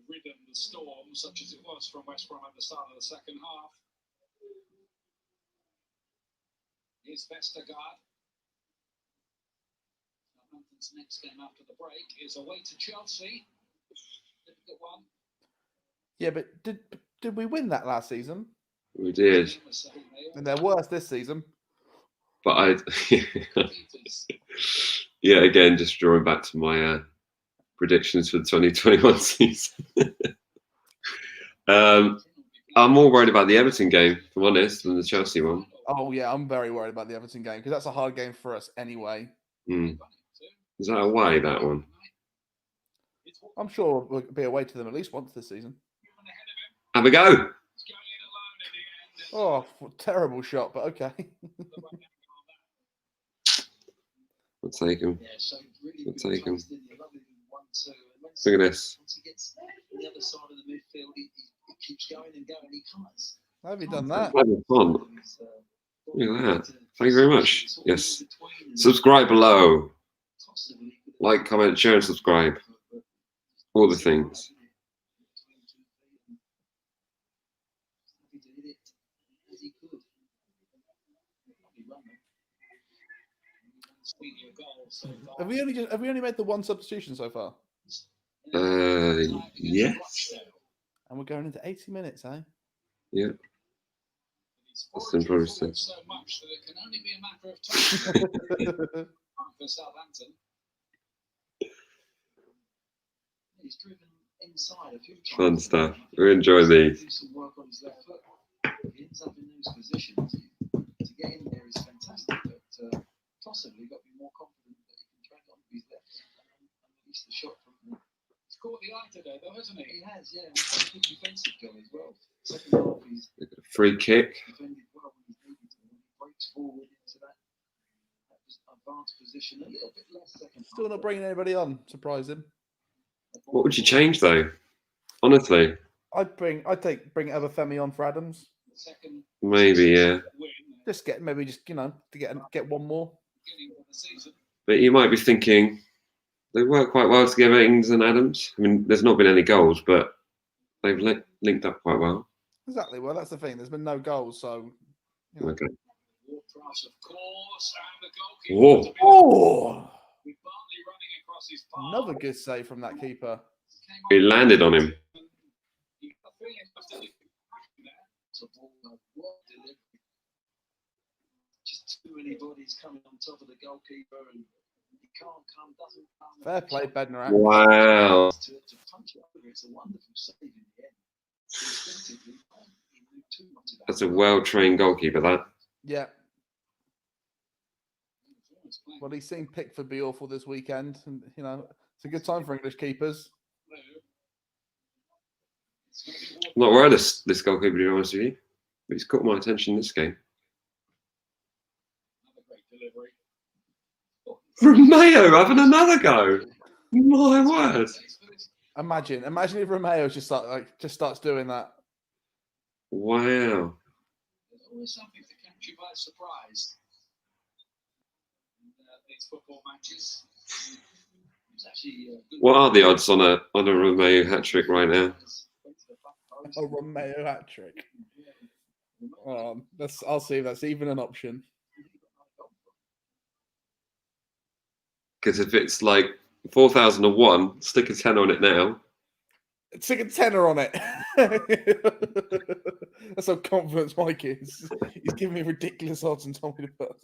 ridden the storm, such as it was from West Brom at the start of the second half. Here's Vestergaard. Southampton's next game after the break is away to Chelsea. Difficult one. Yeah, but did we win that last season? We did. And they're worse this season. But yeah, again, just drawing back to my predictions for the 2021 season. I'm more worried about the Everton game, if I'm honest, than the Chelsea one. Oh, yeah, I'm very worried about the Everton game because that's a hard game for us anyway. Is that away, that one? I'm sure we'll be away to them at least once this season. Have a go. Oh, terrible shot, but okay. We'll take him. Yeah, so really We'll good take him. chance, didn't he? Lovely 1-2. And once- Look at this. Once he gets to the other side of the midfield, he keeps going and going. He can't. How have you done that? Having fun. Look at that. Thank you very much. Yes. Subscribe below. Like, comment, share, and subscribe. All the things. Have we only made the one substitution so far? Yes. And we're going into 80 minutes, eh? Yeah. That's impressive. So much that it can only be a matter of time for Southampton. He's driven inside a few times. Fun stuff. We enjoy these. Do some work on his left foot. He ends up in those positions. To get in there is fantastic, but possibly got to be more confident that he can track on his left and release the shot from there. He's caught the eye today, though, hasn't he? He has, yeah. He's got a good defensive goal as well. Second half, he's Free kick. defended well when he's needed to. When he breaks forward into that advanced position, a little bit less second Still half. not bringing anybody on. Surprise him. What would you change, though? Honestly. I'd bring Obafemi on for Adams. Second Maybe, yeah. win Just get to get one more. beginning of the season. But you might be thinking, they work quite well together, Ings and Adams. I mean, there's not been any goals, but they've linked up quite well. Exactly. Well, that's the thing. There's been no goals, so. You know. Okay. Ward-Prowse, of course, and the goalkeeper. Oh! With Bartley running across his path. Another good save from that keeper. He landed on him. You got the feeling it was still there. It's a ball, what delivery. Just too many bodies coming on top of the goalkeeper, and he doesn't come. Fair play, Bednar. Wow. To punch it over, it's a wonderful save in the end. Instinctively, he knew too much about That's a well-trained goalkeeper, that. Yeah. Well, he's seen Pickford be awful this weekend, and it's a good time for English keepers. I'm not worried this goalkeeper, to be honest with you. But he's caught my attention this game. Another great delivery. Romeo having another go. My word. Imagine if Romeo just starts doing that. Wow. There's always something to catch you by surprise in these football matches. It's actually What are the odds on a Romeo hat-trick right now? A Romeo hat trick. I'll see if that's even an option. Because if it's like 4,001, stick a 10 on it now. Stick a tenner on it. That's how confident Mike is. He's giving me ridiculous odds and told me to put.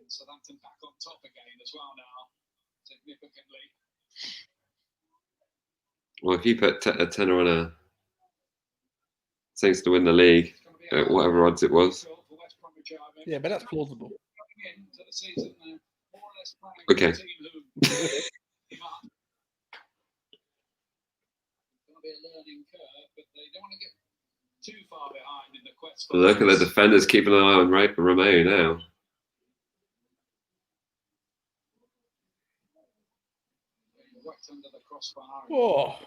Southampton back on top again as well now, significantly. Well, if you put a tenner on a Saints to win the league, whatever odds it was. For West Bromwich, Yeah, but that's plausible. Coming into the season, more or less playing Okay. the team who came up. Going to be a learning curve, but they don't want to get too far behind in the quest for Look at the points. defenders keeping an eye on Romeo now. Whacked under the crossbar. Oh,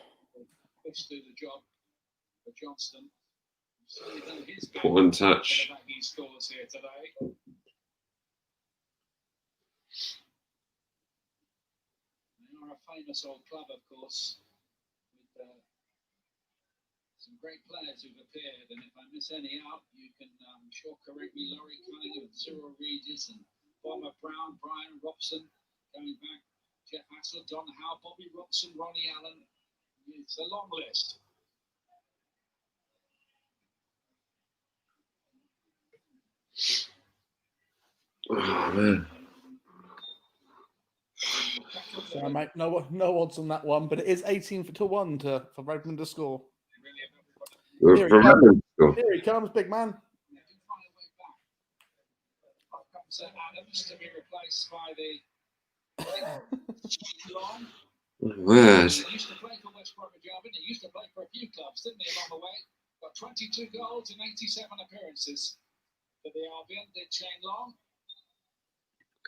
Fish do the job for Johnston. Certainly done his bit One for touch. the Maggie scores here today. They are a famous old club, of course, with some great players who've appeared. And if I miss any out, you can sure correct me. Laurie Cunningham, Cyril Regis, and Bomber Brown, Brian Robson, going back, Jeff Hassel, Don Howe, Bobby Robson, Ronnie Allen. It's a long list. Oh man. sorry, mate. No odds on that one, but it is 18-1 for Redmond to score. Here he Romeo score. Here he comes, big man. Adams to be replaced by the Long. Word. He used to play for West Bromwich Albion. He used to play for a few clubs, didn't he, along the way? Got 22 goals in 87 appearances for the Albion. Did Shane Long.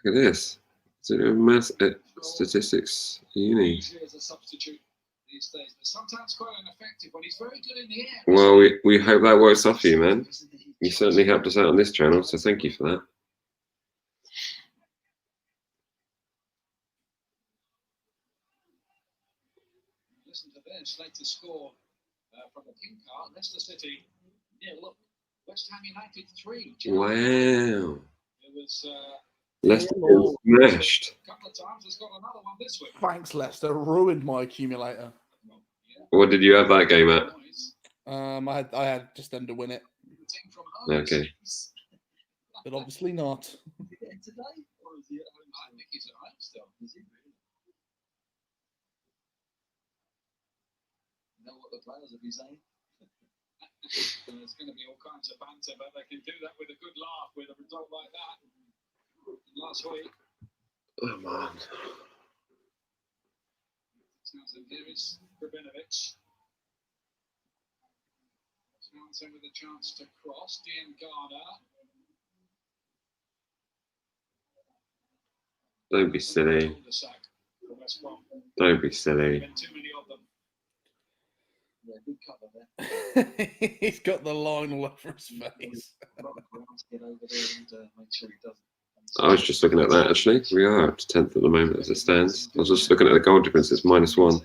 Look at this. Mass statistics uni. Usually as a substitute these days, but sometimes quite ineffective when he's very good in the air. Well, we hope that works off for you, man. You certainly helped us out on this channel, so thank you for that. Listen to this. Later score from the King Car, Leicester City. Yeah, look, West Ham United 3. Wow. It was Leicester smashed. a couple of times. It's got another one this week. Thanks, Leicester. Ruined my accumulator. What did you have that game at? I had just them to win it, Team from home. Okay. but obviously not. Today, or is he at home? I think he's at home still. Is he really? You know what the players will be saying? There's going to be all kinds of banter, but they can do that with a good laugh with a result like that. Last week, Oh man. Townsend here is Grabinovic. Townsend with a chance to cross. Dean Garner. Don't be silly. Cul-de-sac for West Brom. Don't be silly. Been too many of them. Yeah, good cover there. He's got the line all over his face. Brown to get over there and make sure he doesn't. I was just looking at that actually. We are up to 10th at the moment as it stands. I was just looking at the goal difference. It's -1.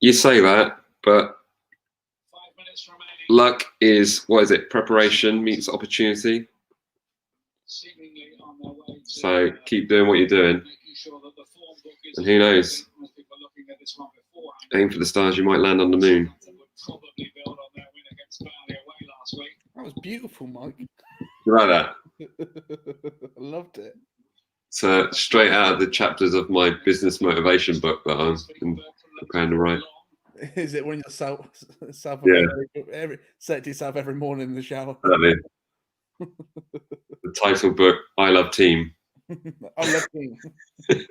You say that, but 5 minutes remaining. luck is, what is it? Preparation meets opportunity. Seemingly on their way to, So keep doing what you're doing. making sure that the form book is. And who knows? Most people are looking at this one beforehand. Aim for the stars, you might land on the moon. Southampton would probably build on their win against Burnley away last week. That was beautiful, Mike. You like that? I loved it. So straight out of the chapters of my business motivation book that I'm preparing to write. Is it when you're south Yeah. say it to yourself every morning in the shower? Exactly. The title book, I Love Team. I love him. Pereira.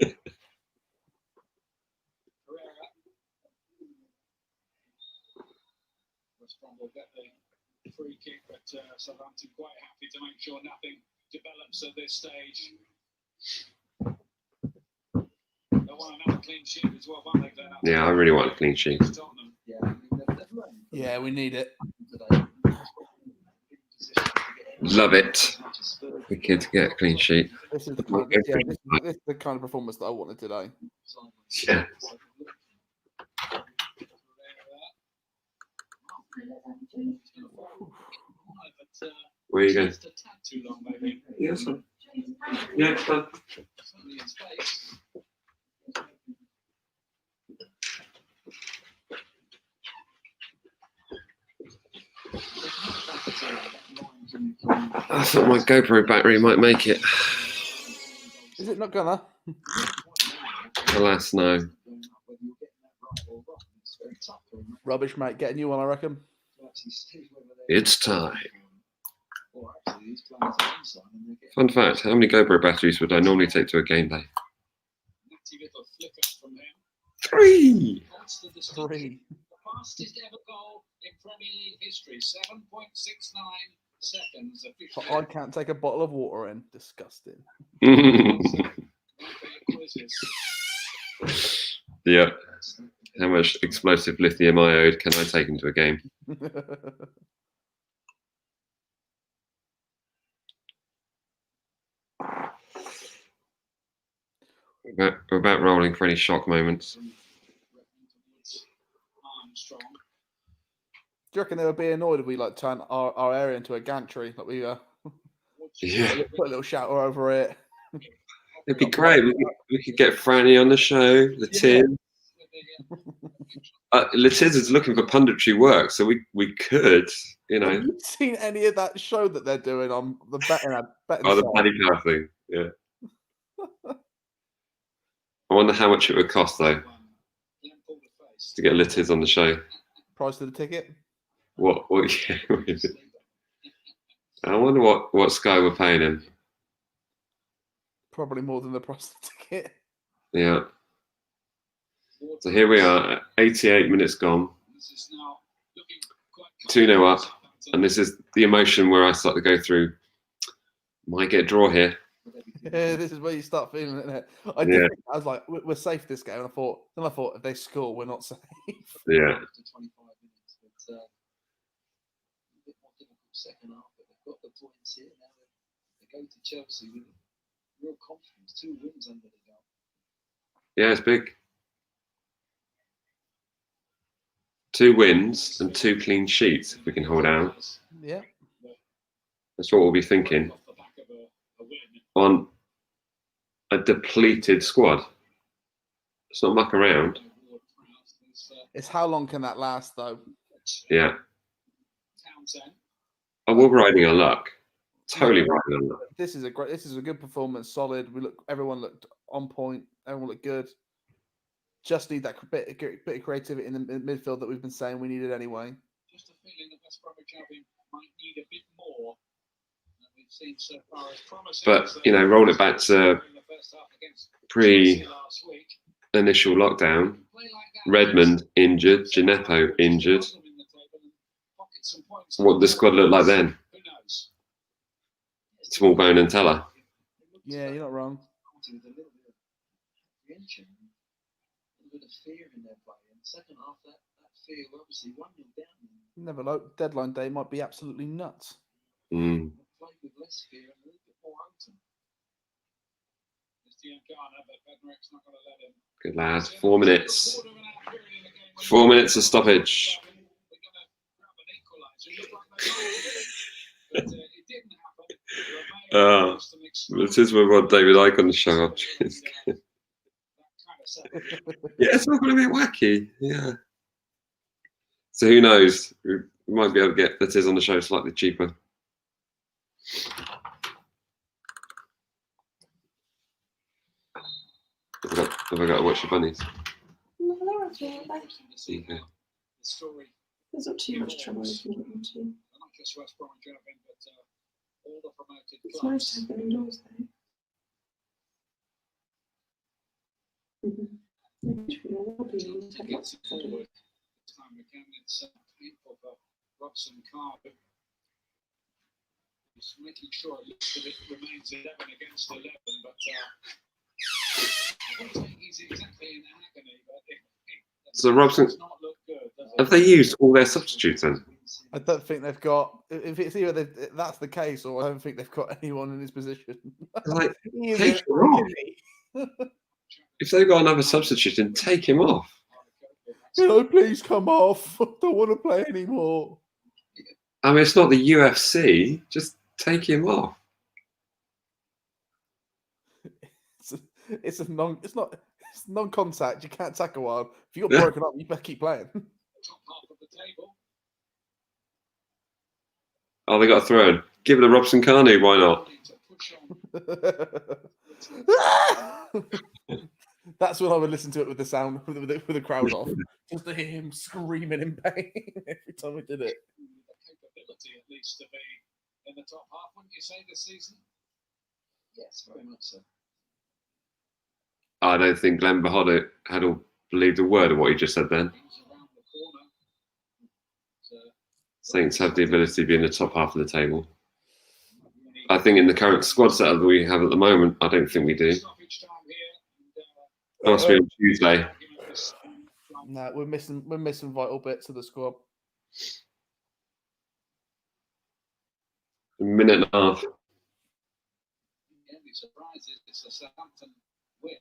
West Brom will get the free kick, but Southampton quite happy to make sure nothing develops at this stage. They want another clean sheet as well, won't they, Glenn? Yeah, I really want a clean sheet. Tottenham. Yeah, I mean, they've learned Yeah, we need it. today. Love it. The kid to get a clean sheet. This is the Well, kind, yeah, this is the kind of performance that I wanted today. Yeah. Where are you going? Just a tad too long, maybe. Yes, sir. Yeah, it's fine. Certainly in space. I thought my GoPro battery might make it. Is it not gonna? Alas, no. Rubbish, mate. Get a new one, I reckon. It's time. Or actually, these players are inside and they're getting Fun fact, how many GoPro batteries would I normally take to a game day? Natty little flicker from him. 3! That's the distinction. 3. The fastest ever goal in Premier League history, 7.69 seconds. Officially. I can't take a bottle of water in. Disgusting. Yeah. How much explosive lithium iode can I take into a game? We're about rolling for any shock moments. Armstrong. Do you reckon they would be annoyed if we like turn our area into a gantry? Like we Yeah, put a little shouter over it. it'd be great. We could get Franny on the show, Latiz. Latiz is looking for punditry work, so we could, you know. Have you seen any of that show that they're doing on the betting Oh, the side? paddy power thing, yeah. I wonder how much it would cost though to get Litiz on the show. Price of the ticket? What yeah, I wonder what Sky were paying him. Probably more than the price of the ticket. Yeah. So here we are, 88 minutes gone, 2-0 up, and this is the emotion where I start to go through. Might get a draw here. Yeah, this is where you start feeling it. Isn't it? I was like, we're safe this game. And I thought if they score, we're not safe. Yeah. after 25 minutes, but a bit more difficult second half. But they've got the points here now. They go to Chelsea with real confidence. 2 wins under the belt. Yeah, it's big. 2 wins and 2 clean sheets if we can hold out. Yeah. That's what we'll be thinking on a depleted squad. It's not muck around. It's how long can that last, though? Yeah. Oh, we're riding our luck. Totally riding our luck. This is a good performance. Solid. Everyone looked on point. Everyone looked good. Just need that bit of creativity in the midfield that we've been saying we needed anyway. Just a feeling that West Bromwich Albion might need a bit more than we've seen so far as promising. But, you know, roll it back to pre-initial lockdown. Redmond injured, Gineppo injured. What did the squad look like then? Small bone and Teller. Yeah, you're not wrong. A bit of fear in their play. And second half, that fear obviously 1-0 down. Never know. Deadline day might be absolutely nuts. Mm. Play with less fear and a little bit more open. Good lad. 4 minutes. 4 minutes of stoppage. This is where we want David Icke on the show. Yeah, it's all going to be wacky. Yeah. So who knows? We might be able to get Latiz on the show slightly cheaper. Have I got to watch the bunnies? No, they're okay. Thank you. Okay. There's not too much trouble if you don't want to. It's nice to have them indoors, though. Robson Carver is making sure that it remains 11 against 11, but I don't think he's exactly in agony. But So Robson, does not look good, does it? have they used all their substitutes then? I don't think they've got. If it's either that's the case, or I don't think they've got anyone in his position. Like, take him off. If they've got another substitute, then take him off. Can I please come off? I don't want to play anymore. I mean, it's not the UFC. Just take him off. It's non-contact. You can't tackle one. If you got broken up, you better keep playing. Top half of the table. Oh, they got a throw in. Give it to Robson Carney. Why not? That's when I would listen to it with the sound, with the crowd off, just to hear him screaming in pain every time we did it. possibility at least to be in the top half, wouldn't you say, this season? Yes, very much so. I don't think Glenn Hoddle believed a word of what he just said then. Things around the corner. Saints have the ability to be in the top half of the table. I think in the current squad setup that we have at the moment, I don't think we do. Stoppage time here, It must be on Tuesday. No, we're missing vital bits of the squad. A minute and a half. The only surprise is it's a Southampton win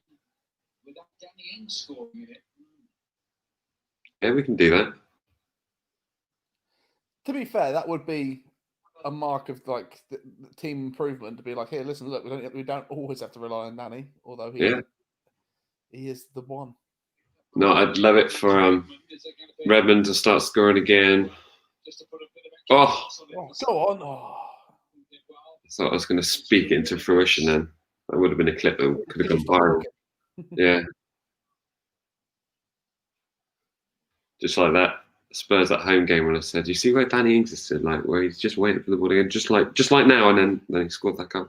without Danny Ings scoring in it. Yeah, we can do that. To be fair, that would be a mark of like the team improvement to be like, here, listen, look, we don't always have to rely on Danny, although he is the one. No, I'd love it for Redmond to start scoring again. Oh, Go on. Oh. I thought I was going to speak it into fruition then. That would have been a clip that could have gone viral. Yeah. Just like that Spurs at home game when I said, you see where Danny Ings is stood, like where he's just waiting for the ball again, just like now, and then he scored that goal.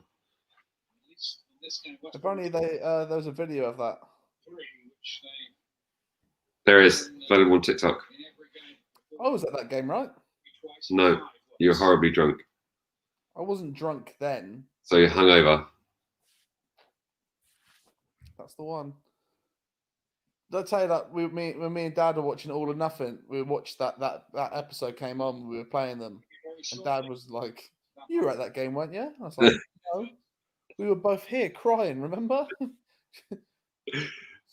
If only there was a video of that. There is available on TikTok. Oh, was that game, right? No, you're horribly drunk, I wasn't drunk then. so you're hungover. That's the one. Did I tell you that when me and Dad were watching All or Nothing, we watched that episode came on, we were playing them, and Dad was like, "You were at that game, weren't you?" I was like, "No, we were both here crying. Remember?"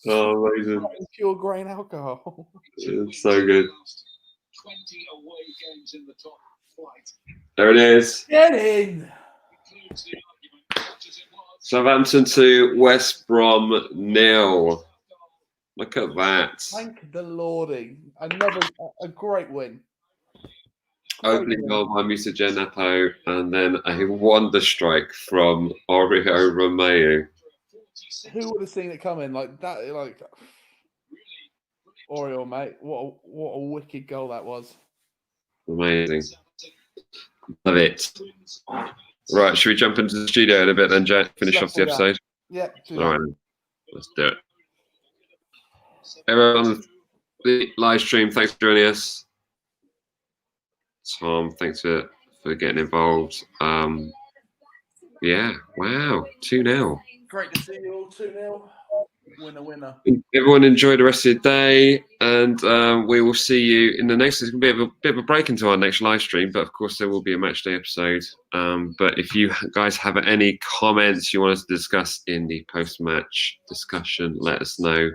Oh, amazing! Pure grain alcohol. It's so good. 20 away games in the top flight. There it is. Get in. Includes the argument, much as it was. Southampton 2, West Brom 0. Look at that. Thank the Lordy. A great win. Opening goal by Musa Genapo, and then a wonder strike from Oriol Romeu. Who would have seen it coming like that? Like Oriol, mate. What a wicked goal that was. Amazing. Love it. Right, should we jump into the studio in a bit then, Jack? Finish off the episode? Yeah. All right, let's do it. Everyone on the live stream, thanks for joining us. Tom, thanks for getting involved. Yeah, wow, 2-0. Great to see you all. 2-0. Winner. Everyone enjoy the rest of the day, and we will see you in the next. It's going to be a bit of a break into our next live stream, but of course there will be a match day episode. But if you guys have any comments you want us to discuss in the post-match discussion, let us know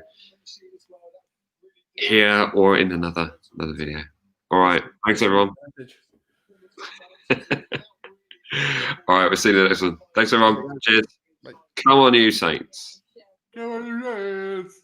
here or in another video. All right, thanks everyone. All right, we'll see you in the next one. Thanks everyone. Cheers. Come on, you Saints. Go on, you Reds.